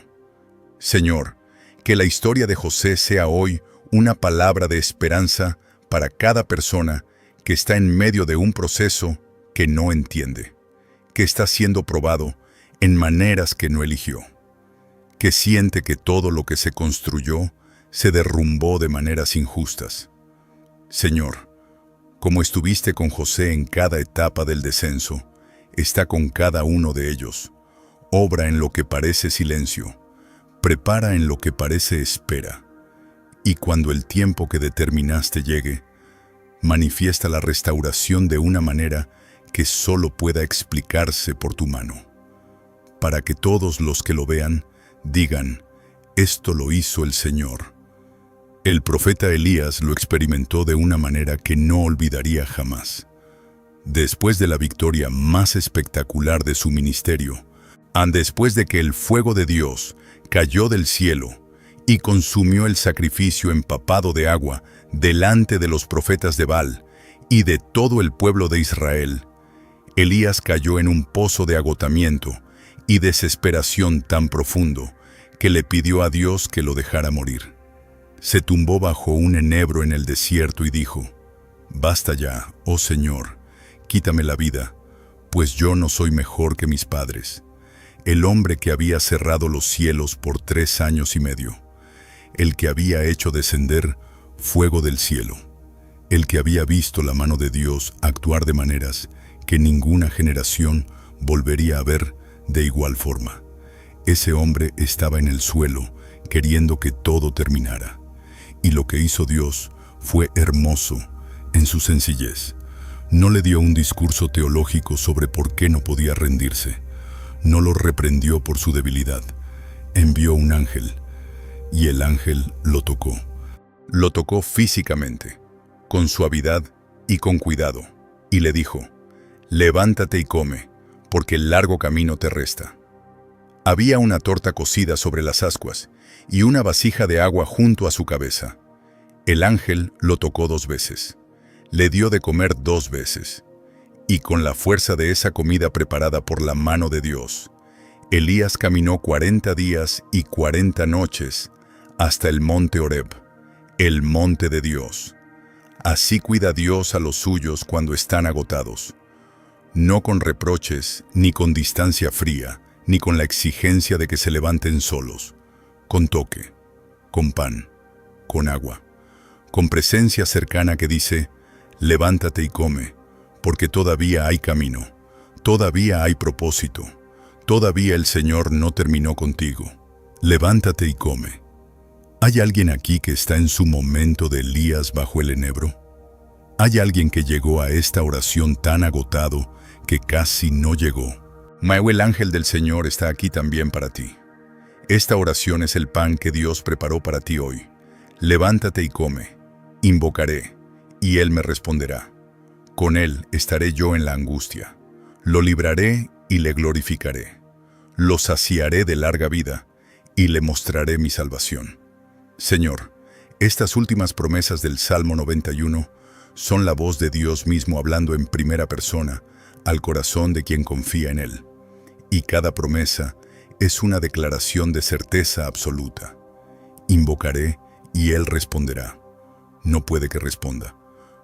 Señor, que la historia de José sea hoy una palabra de esperanza para cada persona que está en medio de un proceso que no entiende, que está siendo probado en maneras que no eligió, que siente que todo lo que se construyó se derrumbó de maneras injustas. Señor, como estuviste con José en cada etapa del descenso, está con cada uno de ellos. Obra en lo que parece silencio, prepara en lo que parece espera, y cuando el tiempo que determinaste llegue, manifiesta la restauración de una manera que solo pueda explicarse por tu mano, para que todos los que lo vean digan, esto lo hizo el Señor. El profeta Elías lo experimentó de una manera que no olvidaría jamás. Después de la victoria más espectacular de su ministerio, después de que el fuego de Dios cayó del cielo y consumió el sacrificio empapado de agua delante de los profetas de Baal y de todo el pueblo de Israel, Elías cayó en un pozo de agotamiento y desesperación tan profundo que le pidió a Dios que lo dejara morir. Se tumbó bajo un enebro en el desierto y dijo, «Basta ya, oh Señor, quítame la vida, pues yo no soy mejor que mis padres». El hombre que había cerrado los cielos por 3 años y medio, el que había hecho descender fuego del cielo, el que había visto la mano de Dios actuar de maneras que ninguna generación volvería a ver de igual forma. Ese hombre estaba en el suelo queriendo que todo terminara, y lo que hizo Dios fue hermoso en su sencillez. No le dio un discurso teológico sobre por qué no podía rendirse. No lo reprendió por su debilidad. Envió un ángel, y el ángel lo tocó. Lo tocó físicamente, con suavidad y con cuidado, y le dijo, «Levántate y come, porque el largo camino te resta». Había una torta cocida sobre las ascuas y una vasija de agua junto a su cabeza. El ángel lo tocó 2 veces. Le dio de comer 2 veces. Y con la fuerza de esa comida preparada por la mano de Dios, Elías caminó 40 días y 40 noches hasta el monte Horeb, el monte de Dios. Así cuida Dios a los suyos cuando están agotados, no con reproches, ni con distancia fría, ni con la exigencia de que se levanten solos, con toque, con pan, con agua, con presencia cercana que dice, «Levántate y come, porque todavía hay camino, todavía hay propósito, todavía el Señor no terminó contigo. Levántate y come». ¿Hay alguien aquí que está en su momento de Elías bajo el enebro? ¿Hay alguien que llegó a esta oración tan agotado que casi no llegó? El ángel del Señor está aquí también para ti. Esta oración es el pan que Dios preparó para ti hoy. Levántate y come. Invocaré, y Él me responderá. Con Él estaré yo en la angustia. Lo libraré y le glorificaré. Lo saciaré de larga vida y le mostraré mi salvación. Señor, estas últimas promesas del Salmo 91 son la voz de Dios mismo hablando en primera persona al corazón de quien confía en Él. Y cada promesa es una declaración de certeza absoluta. Invocaré y Él responderá. No puede que responda.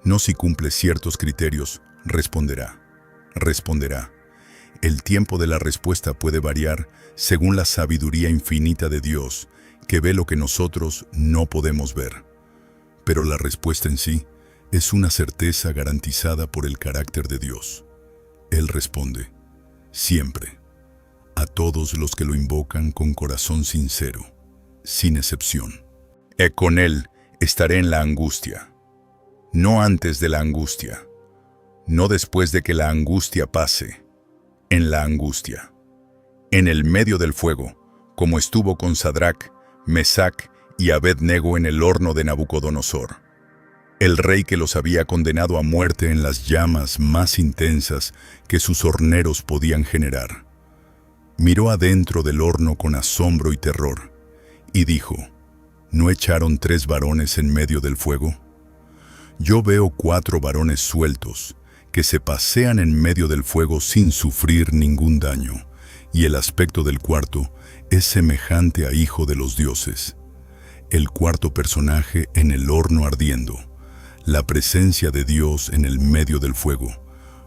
No si cumple ciertos criterios, responderá. Responderá. El tiempo de la respuesta puede variar según la sabiduría infinita de Dios, que ve lo que nosotros no podemos ver. Pero la respuesta en sí es una certeza garantizada por el carácter de Dios. Él responde, siempre, a todos los que lo invocan con corazón sincero, sin excepción. Con Él estaré en la angustia. No antes de la angustia, no después de que la angustia pase, en la angustia, en el medio del fuego, como estuvo con Sadrac, Mesac y Abed-Nego en el horno de Nabucodonosor. el rey que los había condenado a muerte en las llamas más intensas que sus horneros podían generar. Miró adentro del horno con asombro y terror, y dijo: ¿No echaron 3 varones en medio del fuego? Yo veo 4 varones sueltos, que se pasean en medio del fuego sin sufrir ningún daño, y el aspecto del cuarto es semejante a hijo de los dioses. El cuarto personaje en el horno ardiendo, la presencia de Dios en el medio del fuego,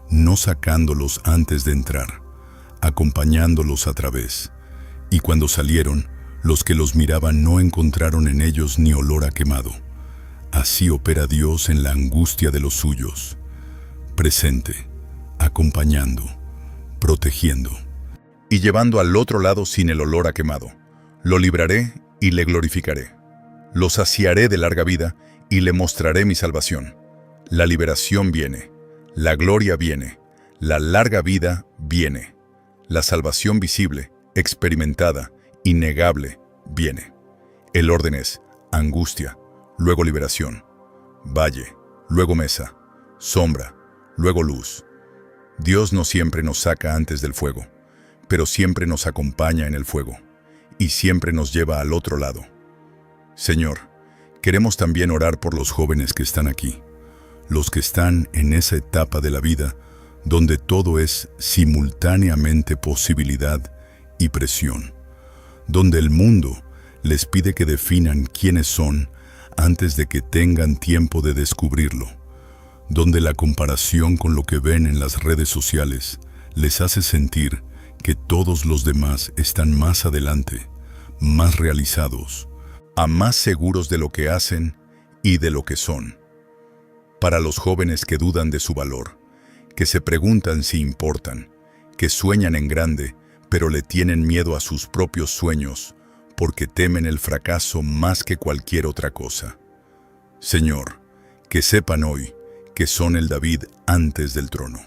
no sacándolos antes de entrar, acompañándolos a través. Y cuando salieron, los que los miraban no encontraron en ellos ni olor a quemado. Así opera Dios en la angustia de los suyos, presente, acompañando, protegiendo, y llevando al otro lado sin el olor a quemado. Lo libraré y le glorificaré. Lo saciaré de larga vida y le mostraré mi salvación. La liberación viene, la gloria viene, la larga vida viene. La salvación visible, experimentada, innegable, viene. El orden es angustia, luego liberación, valle, luego mesa, sombra, luego luz. Dios no siempre nos saca antes del fuego, pero siempre nos acompaña en el fuego, y siempre nos lleva al otro lado. Señor, queremos también orar por los jóvenes que están aquí, los que están en esa etapa de la vida donde todo es simultáneamente posibilidad y presión, donde el mundo les pide que definan quiénes son antes de que tengan tiempo de descubrirlo, donde la comparación con lo que ven en las redes sociales les hace sentir que todos los demás están más adelante, más realizados, más seguros de lo que hacen y de lo que son. Para los jóvenes que dudan de su valor, que se preguntan si importan, que sueñan en grande, pero le tienen miedo a sus propios sueños, porque temen el fracaso más que cualquier otra cosa. Señor, que sepan hoy que son el David antes del trono,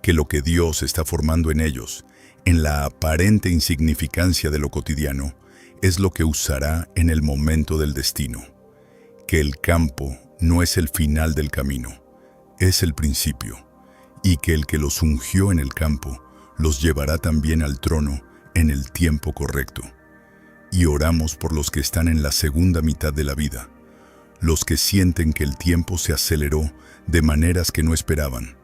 que lo que Dios está formando en ellos, en la aparente insignificancia de lo cotidiano, es lo que usará en el momento del destino, que el campo no es el final del camino, es el principio, y que el que los ungió en el campo los llevará también al trono en el tiempo correcto. Y oramos por los que están en la segunda mitad de la vida, los que sienten que el tiempo se aceleró de maneras que no esperaban,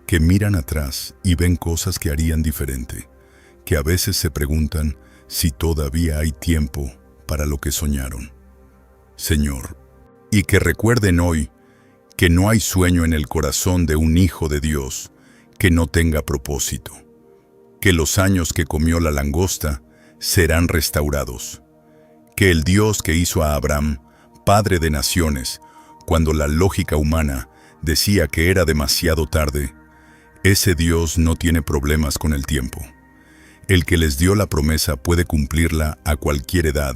que miran atrás y ven cosas que harían diferente, que a veces se preguntan si todavía hay tiempo para lo que soñaron. Señor, y que recuerden hoy que no hay sueño en el corazón de un hijo de Dios que no tenga propósito, que los años que comió la langosta serán restaurados, que el Dios que hizo a Abraham, padre de naciones, cuando la lógica humana decía que era demasiado tarde, ese Dios no tiene problemas con el tiempo. El que les dio la promesa puede cumplirla a cualquier edad,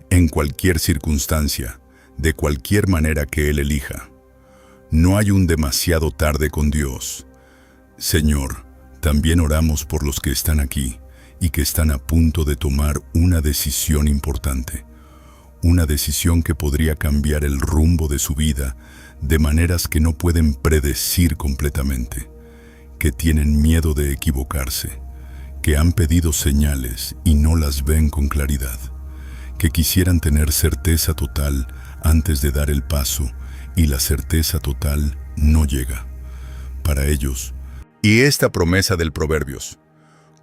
en cualquier circunstancia, de cualquier manera que Él elija. No hay un demasiado tarde con Dios. Señor, también oramos por los que están aquí y que están a punto de tomar una decisión importante. Una decisión que podría cambiar el rumbo de su vida de maneras que no pueden predecir completamente, que tienen miedo de equivocarse, que han pedido señales y no las ven con claridad, que quisieran tener certeza total antes de dar el paso y la certeza total no llega. Para ellos, y esta promesa del Proverbios,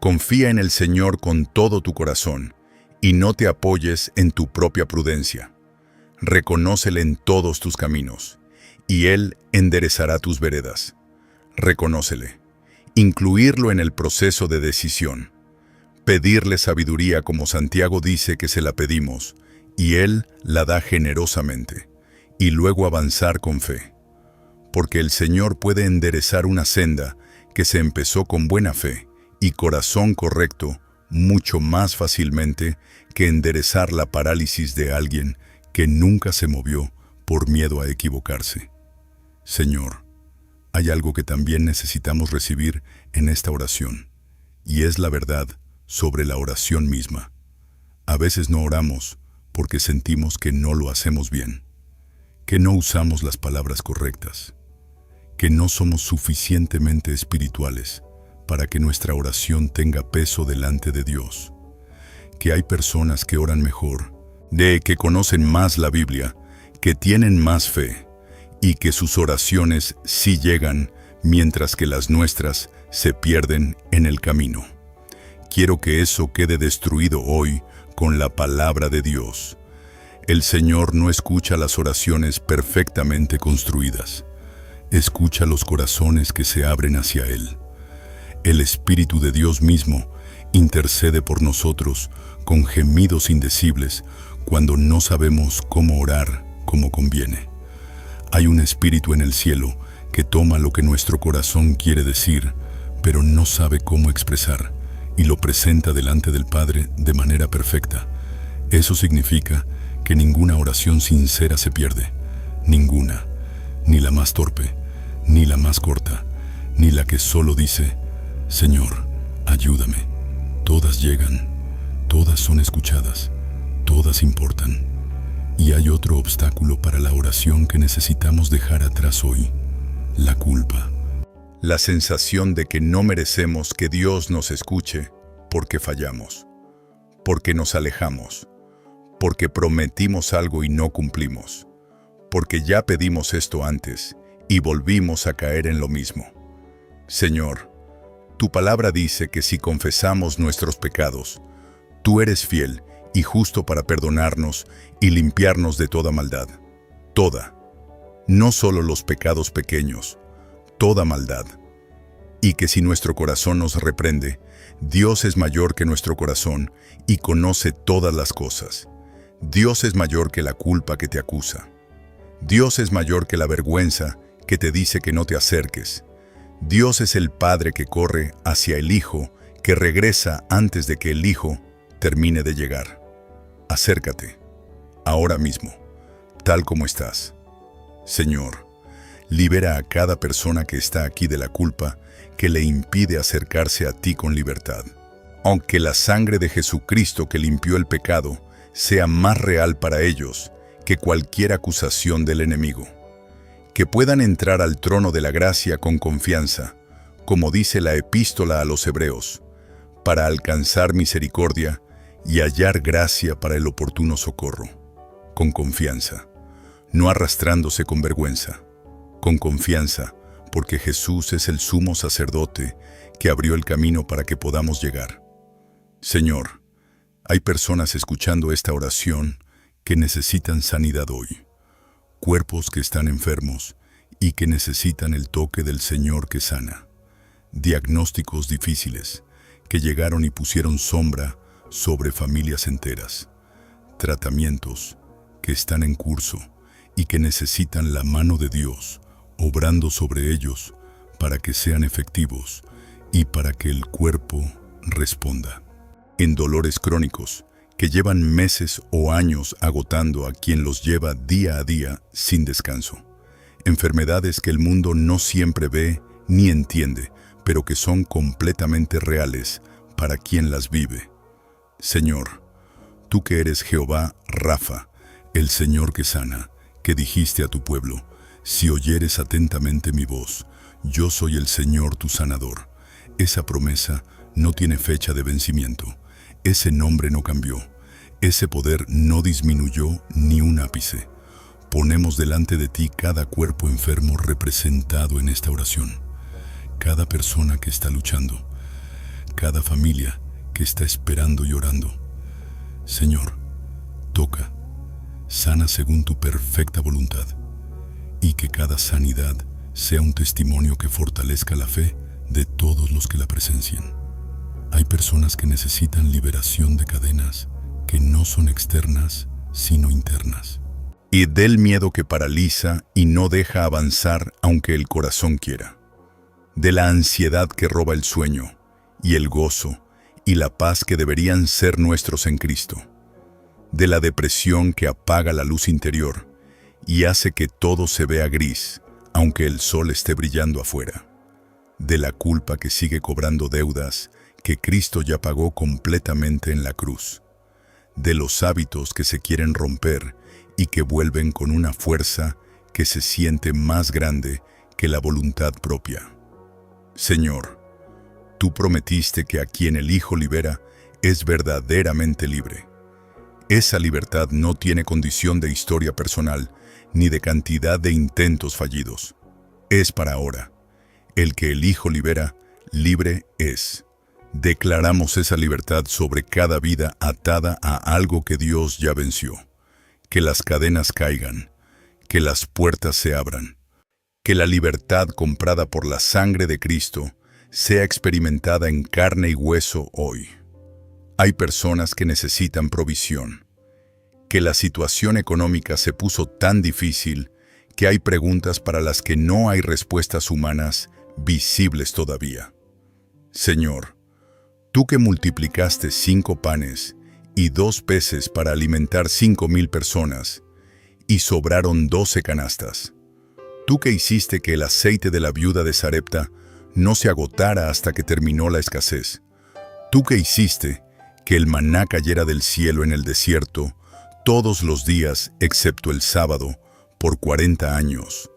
confía en el Señor con todo tu corazón y no te apoyes en tu propia prudencia. Reconócele en todos tus caminos y Él enderezará tus veredas. Reconócele. Incluirlo en el proceso de decisión. Pedirle sabiduría como Santiago dice que se la pedimos, y Él la da generosamente, y luego avanzar con fe. Porque el Señor puede enderezar una senda que se empezó con buena fe y corazón correcto mucho más fácilmente que enderezar la parálisis de alguien que nunca se movió por miedo a equivocarse. Señor, hay algo que también necesitamos recibir en esta oración, y es la verdad sobre la oración misma. A veces no oramos porque sentimos que no lo hacemos bien, que no usamos las palabras correctas, que no somos suficientemente espirituales para que nuestra oración tenga peso delante de Dios, que hay personas que oran mejor, que conocen más la Biblia, que tienen más fe y que sus oraciones sí llegan, mientras que las nuestras se pierden en el camino. Quiero que eso quede destruido hoy con la palabra de Dios. El Señor no escucha las oraciones perfectamente construidas. Escucha los corazones que se abren hacia Él. El Espíritu de Dios mismo intercede por nosotros con gemidos indecibles cuando no sabemos cómo orar como conviene. Hay un Espíritu en el cielo que toma lo que nuestro corazón quiere decir, pero no sabe cómo expresar, y lo presenta delante del Padre de manera perfecta. Eso significa que ninguna oración sincera se pierde, ninguna, ni la más torpe, ni la más corta, ni la que solo dice, Señor, ayúdame. Todas llegan, todas son escuchadas, todas importan. Y hay otro obstáculo para la oración que necesitamos dejar atrás hoy: la culpa. La sensación de que no merecemos que Dios nos escuche porque fallamos, porque nos alejamos, porque prometimos algo y no cumplimos, porque ya pedimos esto antes y volvimos a caer en lo mismo. Señor, tu palabra dice que si confesamos nuestros pecados, tú eres fiel y justo para perdonarnos y limpiarnos de toda maldad. Toda. No solo los pecados pequeños, toda maldad. Y que si nuestro corazón nos reprende, Dios es mayor que nuestro corazón y conoce todas las cosas. Dios es mayor que la culpa que te acusa. Dios es mayor que la vergüenza que te dice que no te acerques. Dios es el Padre que corre hacia el Hijo, que regresa antes de que el Hijo termine de llegar. Acércate, ahora mismo, tal como estás. Señor, libera a cada persona que está aquí de la culpa que le impide acercarse a ti con libertad. Aunque la sangre de Jesucristo que limpió el pecado sea más real para ellos que cualquier acusación del enemigo. Que puedan entrar al trono de la gracia con confianza, como dice la epístola a los Hebreos, para alcanzar misericordia y hallar gracia para el oportuno socorro. Con confianza, no arrastrándose con vergüenza. Con confianza, porque Jesús es el sumo sacerdote que abrió el camino para que podamos llegar. Señor, hay personas escuchando esta oración que necesitan sanidad hoy. Cuerpos que están enfermos y que necesitan el toque del Señor que sana. Diagnósticos difíciles que llegaron y pusieron sombra sobre familias enteras. Tratamientos que están en curso y que necesitan la mano de Dios obrando sobre ellos para que sean efectivos y para que el cuerpo responda. En dolores crónicos que llevan meses o años agotando a quien los lleva día a día sin descanso. Enfermedades que el mundo no siempre ve ni entiende, pero que son completamente reales para quien las vive. Señor, tú que eres Jehová Rafa, el Señor que sana, que dijiste a tu pueblo, si oyeres atentamente mi voz, yo soy el Señor tu sanador. Esa promesa no tiene fecha de vencimiento. Ese nombre no cambió. Ese poder no disminuyó ni un ápice. Ponemos delante de ti cada cuerpo enfermo representado en esta oración. Cada persona que está luchando. Cada familia que está esperando y orando. Señor, toca, sana según tu perfecta voluntad. Y que cada sanidad sea un testimonio que fortalezca la fe de todos los que la presencian. Hay personas que necesitan liberación de cadenas que no son externas, sino internas. Y del miedo que paraliza y no deja avanzar aunque el corazón quiera. De la ansiedad que roba el sueño y el gozo y la paz que deberían ser nuestros en Cristo. De la depresión que apaga la luz interior y hace que todo se vea gris, aunque el sol esté brillando afuera. De la culpa que sigue cobrando deudas que Cristo ya pagó completamente en la cruz. De los hábitos que se quieren romper y que vuelven con una fuerza que se siente más grande que la voluntad propia. Señor, tú prometiste que a quien el Hijo libera es verdaderamente libre. Esa libertad no tiene condición de historia personal ni de cantidad de intentos fallidos. Es para ahora. El que el Hijo libera, libre es. Declaramos esa libertad sobre cada vida atada a algo que Dios ya venció. Que las cadenas caigan, que las puertas se abran, que la libertad comprada por la sangre de Cristo sea experimentada en carne y hueso hoy. Hay personas que necesitan provisión, que la situación económica se puso tan difícil que hay preguntas para las que no hay respuestas humanas visibles todavía. Señor, tú que multiplicaste 5 panes y 2 peces para alimentar 5,000 personas, y sobraron 12 canastas. Tú que hiciste que el aceite de la viuda de Sarepta no se agotara hasta que terminó la escasez. Tú que hiciste que el maná cayera del cielo en el desierto todos los días excepto el sábado por 40 años.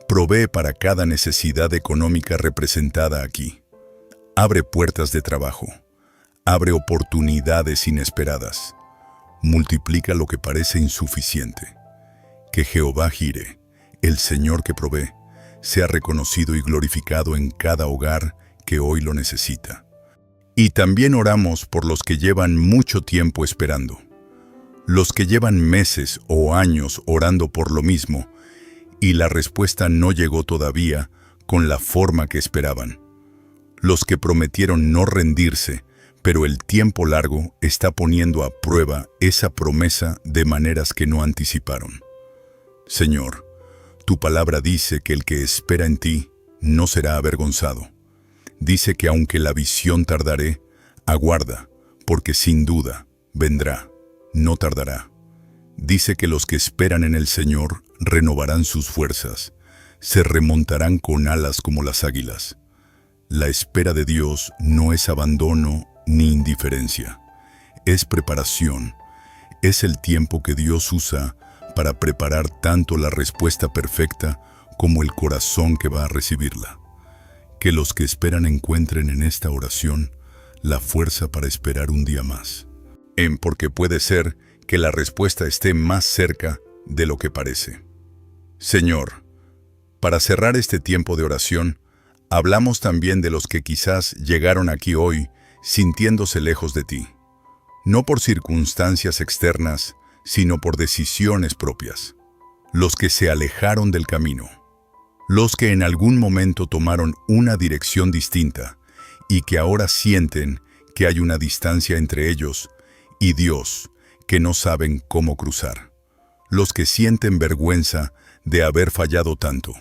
Provee para cada necesidad económica representada aquí. Abre puertas de trabajo. Abre oportunidades inesperadas. Multiplica lo que parece insuficiente. Que Jehová Jireh, el Señor que provee, sea reconocido y glorificado en cada hogar que hoy lo necesita. Y también oramos por los que llevan mucho tiempo esperando. Los que llevan meses o años orando por lo mismo y la respuesta no llegó todavía con la forma que esperaban. Los que prometieron no rendirse, pero el tiempo largo está poniendo a prueba esa promesa de maneras que no anticiparon. Señor, tu palabra dice que el que espera en ti no será avergonzado. Dice que aunque la visión tardaré, aguarda, porque sin duda vendrá, no tardará. Dice que los que esperan en el Señor renovarán sus fuerzas, se remontarán con alas como las águilas. La espera de Dios no es abandono ni indiferencia, es preparación, es el tiempo que Dios usa para preparar tanto la respuesta perfecta como el corazón que va a recibirla. Que los que esperan encuentren en esta oración la fuerza para esperar un día más. Porque puede ser que la respuesta esté más cerca de lo que parece. Señor, para cerrar este tiempo de oración, hablamos también de los que quizás llegaron aquí hoy sintiéndose lejos de ti. No por circunstancias externas, sino por decisiones propias. Los que se alejaron del camino. Los que en algún momento tomaron una dirección distinta y que ahora sienten que hay una distancia entre ellos y Dios, que no saben cómo cruzar. Los que sienten vergüenza de haber fallado tanto.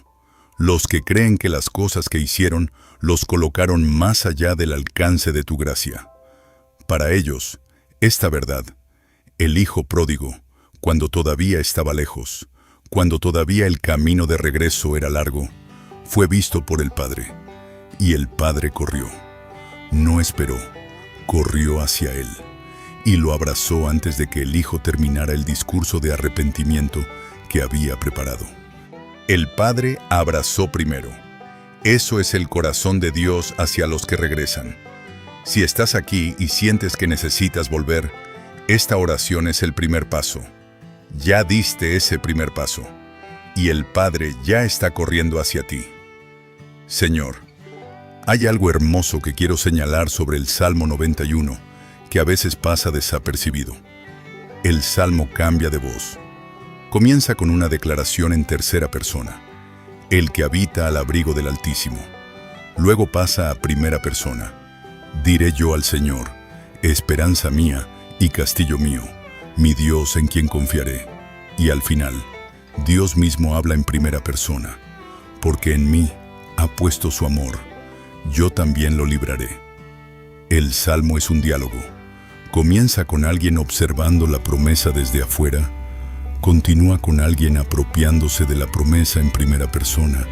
Los que creen que las cosas que hicieron los colocaron más allá del alcance de tu gracia. Para ellos, esta verdad, el Hijo pródigo, cuando todavía estaba lejos, cuando todavía el camino de regreso era largo, fue visto por el Padre, y el Padre corrió. No esperó, corrió hacia él, y lo abrazó antes de que el Hijo terminara el discurso de arrepentimiento que había preparado. El Padre abrazó primero. Eso es el corazón de Dios hacia los que regresan. Si estás aquí y sientes que necesitas volver, esta oración es el primer paso. Ya diste ese primer paso, y el Padre ya está corriendo hacia ti. Señor, hay algo hermoso que quiero señalar sobre el Salmo 91, que a veces pasa desapercibido. El Salmo cambia de voz. Comienza con una declaración en tercera persona, el que habita al abrigo del Altísimo. Luego pasa a primera persona, diré yo al Señor, esperanza mía y castillo mío, mi Dios en quien confiaré. Y al final, Dios mismo habla en primera persona, porque en mí ha puesto su amor, yo también lo libraré. El Salmo es un diálogo. Comienza con alguien observando la promesa desde afuera, continúa con alguien apropiándose de la promesa en primera persona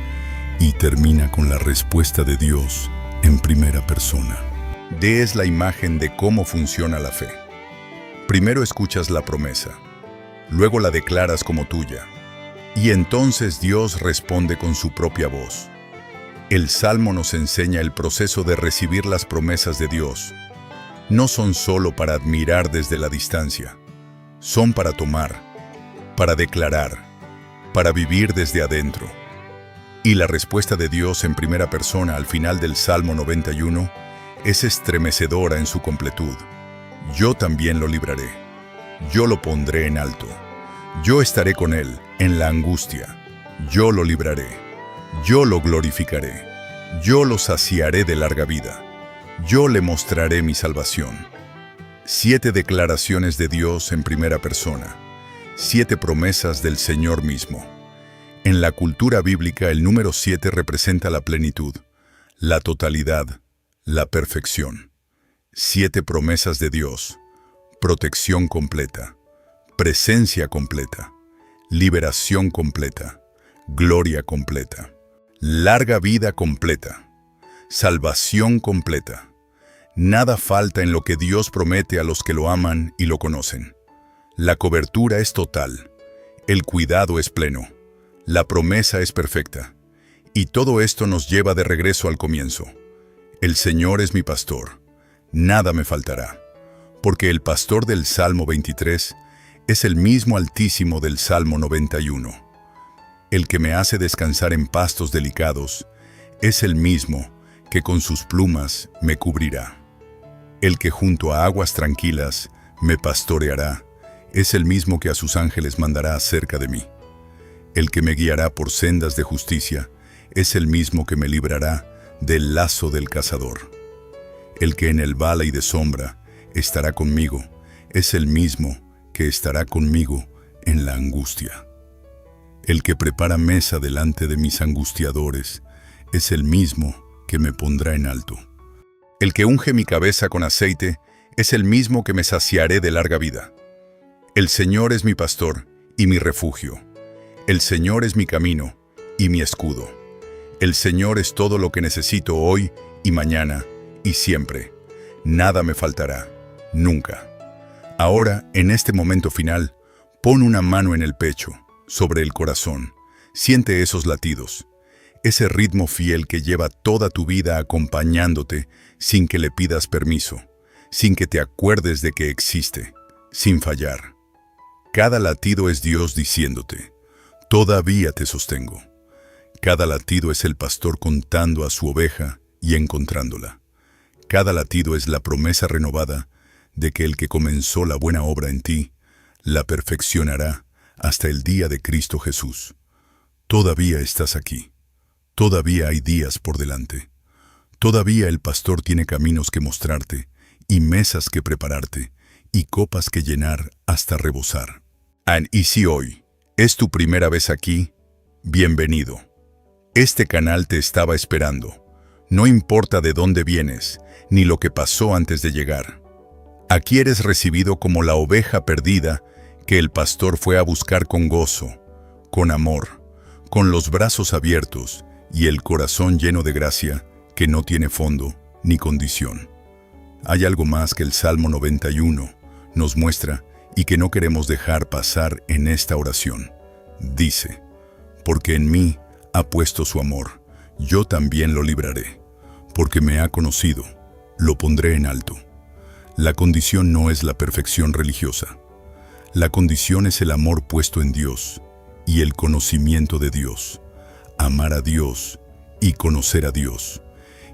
y termina con la respuesta de Dios en primera persona. D es la imagen de cómo funciona la fe. Primero escuchas la promesa, luego la declaras como tuya. Y entonces Dios responde con su propia voz. El Salmo nos enseña el proceso de recibir las promesas de Dios. No son solo para admirar desde la distancia, son para tomar, para declarar, para vivir desde adentro. Y la respuesta de Dios en primera persona al final del Salmo 91 es estremecedora en su completud. Yo también lo libraré. Yo lo pondré en alto. Yo estaré con él en la angustia. Yo lo libraré. Yo lo glorificaré. Yo lo saciaré de larga vida. Yo le mostraré mi salvación. 7 declaraciones de Dios en primera persona. 7 promesas del Señor mismo. En la cultura bíblica, el número 7 representa la plenitud, la totalidad, la perfección. 7 promesas de Dios: protección completa, presencia completa, liberación completa, gloria completa, larga vida completa, salvación completa. Nada falta en lo que Dios promete a los que lo aman y lo conocen. La cobertura es total, el cuidado es pleno. La promesa es perfecta, y todo esto nos lleva de regreso al comienzo. El Señor es mi pastor, nada me faltará, porque el pastor del Salmo 23 es el mismo Altísimo del Salmo 91. El que me hace descansar en pastos delicados es el mismo que con sus plumas me cubrirá. El que junto a aguas tranquilas me pastoreará es el mismo que a sus ángeles mandará cerca de mí. El que me guiará por sendas de justicia es el mismo que me librará del lazo del cazador. El que en el valle de sombra estará conmigo es el mismo que estará conmigo en la angustia. El que prepara mesa delante de mis angustiadores es el mismo que me pondrá en alto. El que unge mi cabeza con aceite es el mismo que me saciaré de larga vida. El Señor es mi pastor y mi refugio. El Señor es mi camino y mi escudo. El Señor es todo lo que necesito hoy y mañana y siempre. Nada me faltará, nunca. Ahora, en este momento final, pon una mano en el pecho, sobre el corazón. Siente esos latidos, ese ritmo fiel que lleva toda tu vida acompañándote sin que le pidas permiso, sin que te acuerdes de que existe, sin fallar. Cada latido es Dios diciéndote: todavía te sostengo. Cada latido es el pastor contando a su oveja y encontrándola. Cada latido es la promesa renovada de que el que comenzó la buena obra en ti, la perfeccionará hasta el día de Cristo Jesús. Todavía estás aquí. Todavía hay días por delante. Todavía el pastor tiene caminos que mostrarte, y mesas que prepararte, y copas que llenar hasta rebosar. Y si hoy es tu primera vez aquí, bienvenido. Este canal te estaba esperando. No importa de dónde vienes, ni lo que pasó antes de llegar. Aquí eres recibido como la oveja perdida que el pastor fue a buscar con gozo, con amor, con los brazos abiertos y el corazón lleno de gracia que no tiene fondo ni condición. Hay algo más que el Salmo 91 nos muestra y que no queremos dejar pasar en esta oración. Dice: porque en mí ha puesto su amor, yo también lo libraré. Porque me ha conocido, lo pondré en alto. La condición no es la perfección religiosa. La condición es el amor puesto en Dios y el conocimiento de Dios. Amar a Dios y conocer a Dios.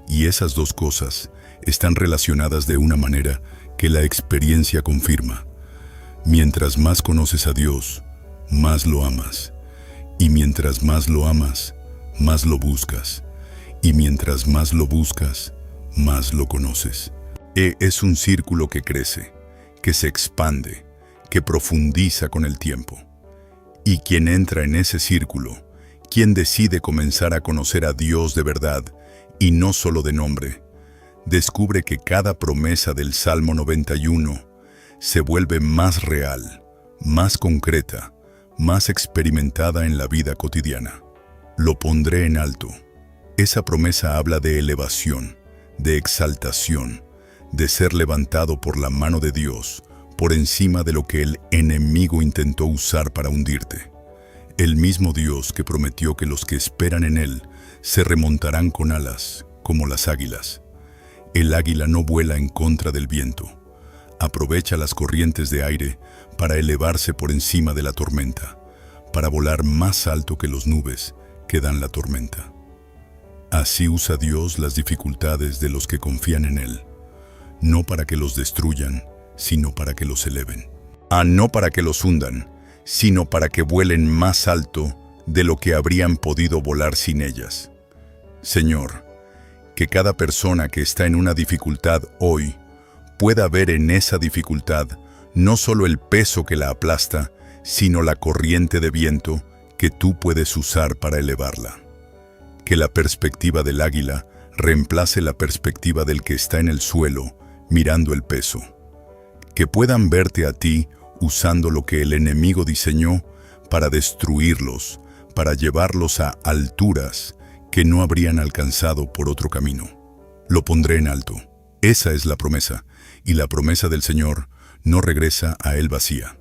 Y esas dos cosas están relacionadas de una manera que la experiencia confirma. Mientras más conoces a Dios, más lo amas. Y mientras más lo amas, más lo buscas. Y mientras más lo buscas, más lo conoces. Es un círculo que crece, que se expande, que profundiza con el tiempo. Y quien entra en ese círculo, quien decide comenzar a conocer a Dios de verdad, y no solo de nombre, descubre que cada promesa del Salmo 91 se vuelve más real, más concreta, más experimentada en la vida cotidiana. Lo pondré en alto. Esa promesa habla de elevación, de exaltación, de ser levantado por la mano de Dios, por encima de lo que el enemigo intentó usar para hundirte. El mismo Dios que prometió que los que esperan en Él se remontarán con alas, como las águilas. El águila no vuela en contra del viento. Aprovecha las corrientes de aire para elevarse por encima de la tormenta, para volar más alto que las nubes que dan la tormenta. Así usa Dios las dificultades de los que confían en Él, no para que los destruyan, sino para que los eleven. No para que los hundan, sino para que vuelen más alto de lo que habrían podido volar sin ellas. Señor, que cada persona que está en una dificultad hoy pueda ver en esa dificultad no solo el peso que la aplasta, sino la corriente de viento que tú puedes usar para elevarla. Que la perspectiva del águila reemplace la perspectiva del que está en el suelo mirando el peso. Que puedan verte a ti usando lo que el enemigo diseñó para destruirlos, para llevarlos a alturas que no habrían alcanzado por otro camino. Lo pondré en alto. Esa es la promesa, y la promesa del Señor no regresa a Él vacía.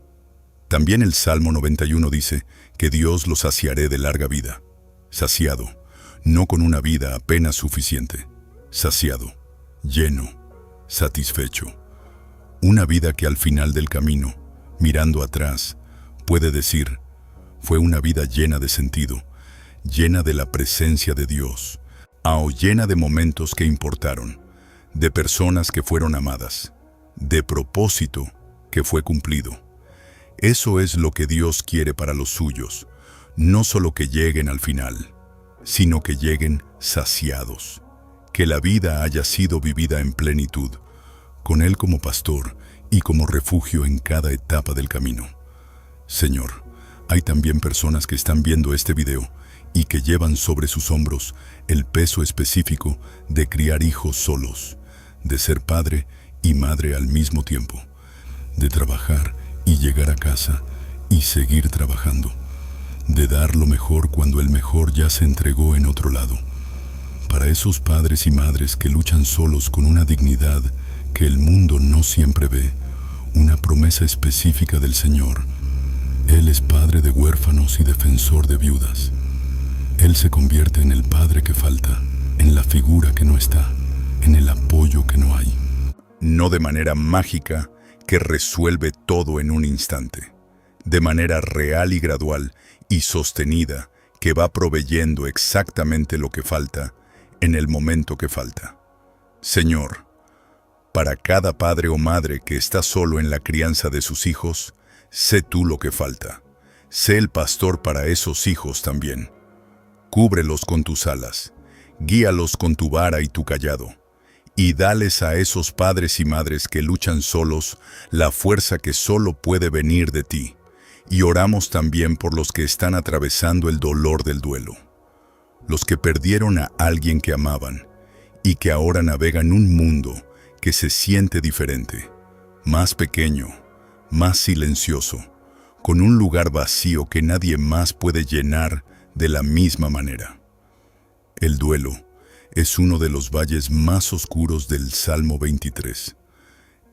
También el Salmo 91 dice que Dios los saciaré de larga vida. Saciado, no con una vida apenas suficiente. Saciado, lleno, satisfecho. Una vida que al final del camino, mirando atrás, puede decir, fue una vida llena de sentido, llena de la presencia de Dios, o llena de momentos que importaron, de personas que fueron amadas, de propósito que fue cumplido. Eso es lo que Dios quiere para los suyos, no solo que lleguen al final, sino que lleguen saciados, que la vida haya sido vivida en plenitud, con Él como pastor y como refugio en cada etapa del camino. Señor, hay también personas que están viendo este video y que llevan sobre sus hombros el peso específico de criar hijos solos, de ser padre y madre al mismo tiempo, de trabajar y llegar a casa y seguir trabajando, de dar lo mejor cuando el mejor ya se entregó en otro lado. Para esos padres y madres que luchan solos con una dignidad que el mundo no siempre ve, una promesa específica del Señor. Él es padre de huérfanos y defensor de viudas. Él se convierte en el padre que falta, en la figura que no está, en el apoyo que no hay. No de manera mágica que resuelve todo en un instante, de manera real y gradual y sostenida que va proveyendo exactamente lo que falta en el momento que falta. Señor, para cada padre o madre que está solo en la crianza de sus hijos, sé tú lo que falta. Sé el pastor para esos hijos también. Cúbrelos con tus alas, guíalos con tu vara y tu cayado, y dales a esos padres y madres que luchan solos la fuerza que solo puede venir de ti. Y oramos también por los que están atravesando el dolor del duelo, los que perdieron a alguien que amaban y que ahora navegan un mundo que se siente diferente, más pequeño, más silencioso, con un lugar vacío que nadie más puede llenar de la misma manera. El duelo es uno de los valles más oscuros del Salmo 23.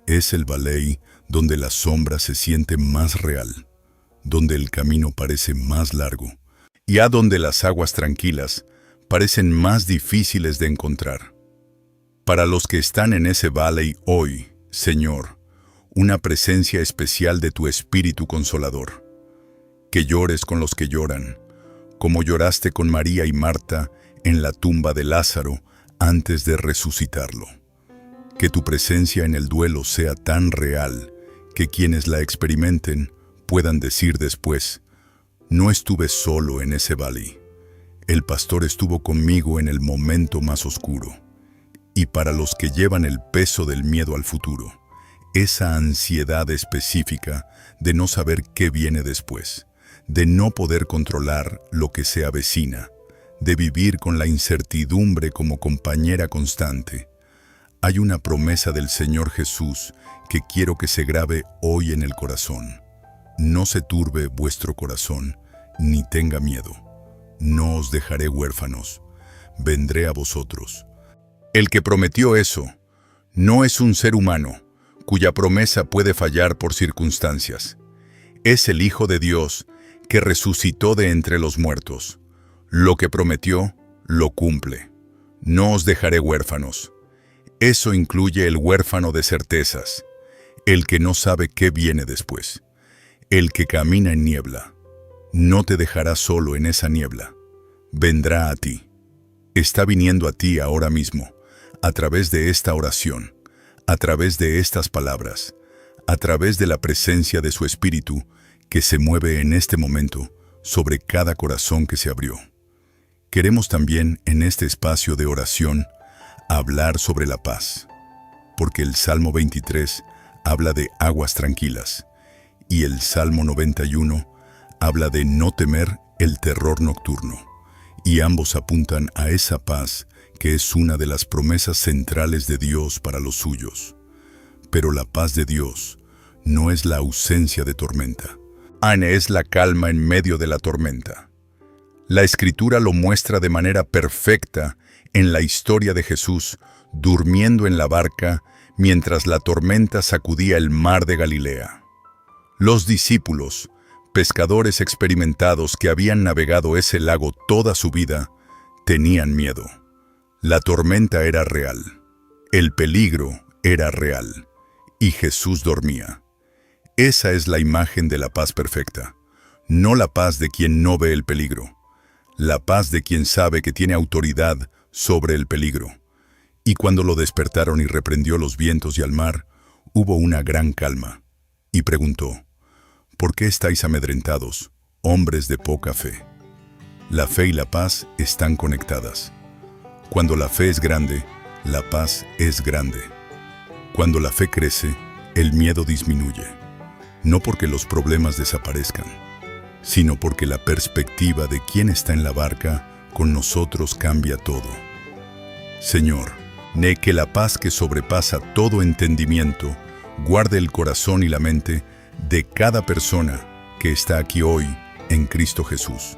Es el valle donde la sombra se siente más real, donde el camino parece más largo, y a donde las aguas tranquilas parecen más difíciles de encontrar. Para los que están en ese valle hoy, Señor, una presencia especial de tu Espíritu Consolador. Que llores con los que lloran, como lloraste con María y Marta en la tumba de Lázaro antes de resucitarlo. Que tu presencia en el duelo sea tan real que quienes la experimenten puedan decir después, no estuve solo en ese valle. El pastor estuvo conmigo en el momento más oscuro. Y para los que llevan el peso del miedo al futuro, esa ansiedad específica de no saber qué viene después, de no poder controlar lo que se avecina, de vivir con la incertidumbre como compañera constante, hay una promesa del Señor Jesús que quiero que se grabe hoy en el corazón. No se turbe vuestro corazón, ni tenga miedo. No os dejaré huérfanos, vendré a vosotros. El que prometió eso no es un ser humano, cuya promesa puede fallar por circunstancias. Es el Hijo de Dios que resucitó de entre los muertos. Lo que prometió, lo cumple. No os dejaré huérfanos. Eso incluye el huérfano de certezas, el que no sabe qué viene después, el que camina en niebla. No te dejará solo en esa niebla. Vendrá a ti. Está viniendo a ti ahora mismo, a través de esta oración, a través de estas palabras, a través de la presencia de su Espíritu que se mueve en este momento sobre cada corazón que se abrió. Queremos también, en este espacio de oración, hablar sobre la paz, porque el Salmo 23 habla de aguas tranquilas y el Salmo 91 habla de no temer el terror nocturno, y ambos apuntan a esa paz que es una de las promesas centrales de Dios para los suyos. Pero la paz de Dios no es la ausencia de tormenta. Es la calma en medio de la tormenta. La Escritura lo muestra de manera perfecta en la historia de Jesús durmiendo en la barca mientras la tormenta sacudía el mar de Galilea. Los discípulos, pescadores experimentados que habían navegado ese lago toda su vida, tenían miedo. La tormenta era real, el peligro era real, y Jesús dormía. Esa es la imagen de la paz perfecta, no la paz de quien no ve el peligro, la paz de quien sabe que tiene autoridad sobre el peligro. Y cuando lo despertaron y reprendió los vientos y al mar, hubo una gran calma, y preguntó: ¿por qué estáis amedrentados, hombres de poca fe? La fe y la paz están conectadas. Cuando la fe es grande, la paz es grande. Cuando la fe crece, el miedo disminuye. No porque los problemas desaparezcan, sino porque la perspectiva de quien está en la barca con nosotros cambia todo. Señor, que la paz que sobrepasa todo entendimiento guarde el corazón y la mente de cada persona que está aquí hoy en Cristo Jesús.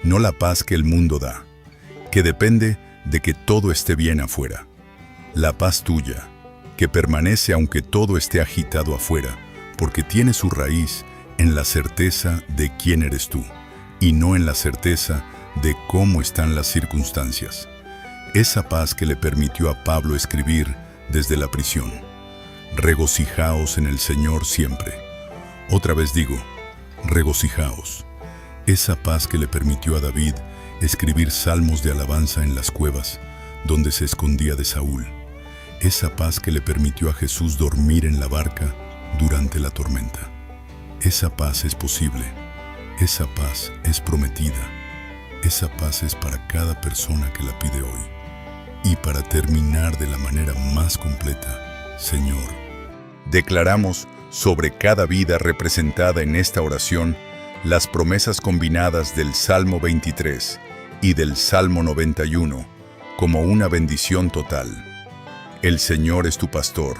No la paz que el mundo da, que depende de que todo esté bien afuera. La paz tuya, que permanece aunque todo esté agitado afuera, porque tiene su raíz en la certeza de quién eres tú, y no en la certeza de cómo están las circunstancias. Esa paz que le permitió a Pablo escribir desde la prisión: regocijaos en el Señor siempre. Otra vez digo, regocijaos. Esa paz que le permitió a David escribir salmos de alabanza en las cuevas, donde se escondía de Saúl. Esa paz que le permitió a Jesús dormir en la barca durante la tormenta. Esa paz es posible. Esa paz es prometida. Esa paz es para cada persona que la pide hoy. Y para terminar de la manera más completa, Señor, declaramos sobre cada vida representada en esta oración las promesas combinadas del Salmo 23 y del Salmo 91 como una bendición total. El Señor es tu pastor,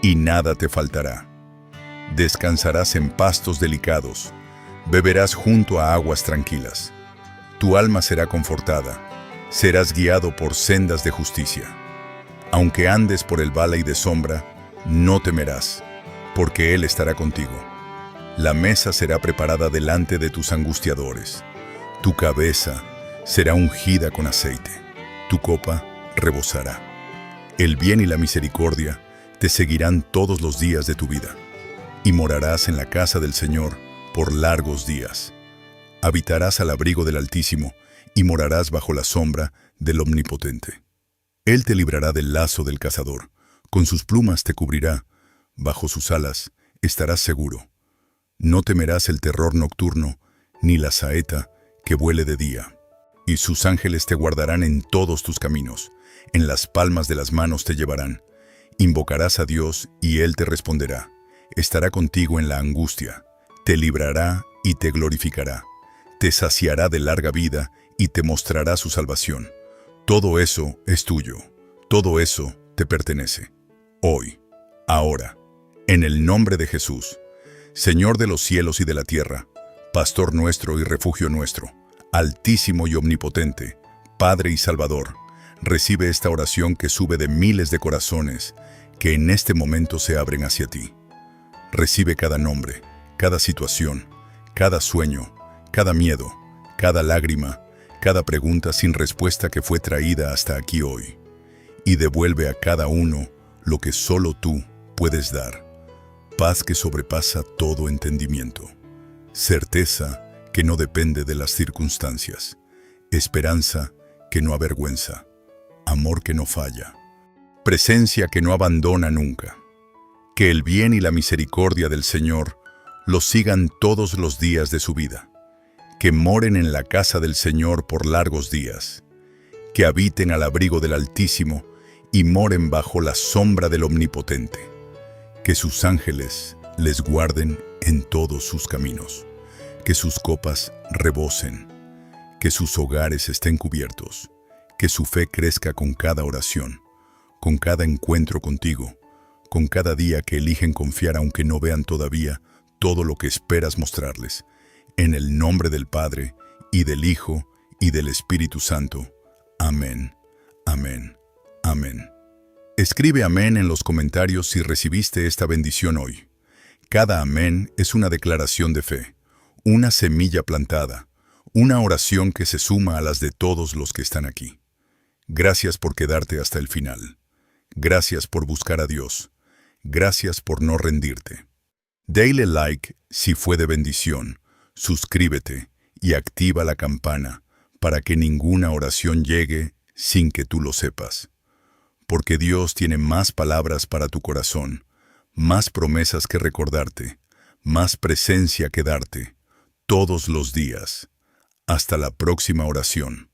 y nada te faltará. Descansarás en pastos delicados, beberás junto a aguas tranquilas. Tu alma será confortada, serás guiado por sendas de justicia. Aunque andes por el valle de sombra, no temerás, porque Él estará contigo. La mesa será preparada delante de tus angustiadores. Tu cabeza será ungida con aceite. Tu copa rebosará. El bien y la misericordia te seguirán todos los días de tu vida, y morarás en la casa del Señor por largos días. Habitarás al abrigo del Altísimo, y morarás bajo la sombra del Omnipotente. Él te librará del lazo del cazador, con sus plumas te cubrirá, bajo sus alas estarás seguro. No temerás el terror nocturno, ni la saeta que vuele de día. Y sus ángeles te guardarán en todos tus caminos, en las palmas de las manos te llevarán. Invocarás a Dios y Él te responderá. Estará contigo en la angustia, te librará y te glorificará. Te saciará de larga vida y te mostrará su salvación. Todo eso es tuyo, todo eso te pertenece. Hoy, ahora, en el nombre de Jesús, Señor de los cielos y de la tierra, Pastor nuestro y refugio nuestro, Altísimo y omnipotente, Padre y Salvador, recibe esta oración que sube de miles de corazones que en este momento se abren hacia ti. Recibe cada nombre, cada situación, cada sueño, cada miedo, cada lágrima, cada pregunta sin respuesta que fue traída hasta aquí hoy. Y devuelve a cada uno lo que solo tú puedes dar. Paz que sobrepasa todo entendimiento. Certeza que no depende de las circunstancias. Esperanza que no avergüenza. Amor que no falla. Presencia que no abandona nunca. Que el bien y la misericordia del Señor los sigan todos los días de su vida. Que moren en la casa del Señor por largos días. Que habiten al abrigo del Altísimo y moren bajo la sombra del Omnipotente. Que sus ángeles les guarden en todos sus caminos. Que sus copas rebosen. Que sus hogares estén cubiertos. Que su fe crezca con cada oración, con cada encuentro contigo, con cada día que eligen confiar aunque no vean todavía todo lo que esperas mostrarles. En el nombre del Padre, y del Hijo, y del Espíritu Santo. Amén, amén, amén. Escribe amén en los comentarios si recibiste esta bendición hoy. Cada amén es una declaración de fe, una semilla plantada, una oración que se suma a las de todos los que están aquí. Gracias por quedarte hasta el final. Gracias por buscar a Dios. Gracias por no rendirte. Dale like si fue de bendición, suscríbete y activa la campana para que ninguna oración llegue sin que tú lo sepas. Porque Dios tiene más palabras para tu corazón, más promesas que recordarte, más presencia que darte, todos los días. Hasta la próxima oración.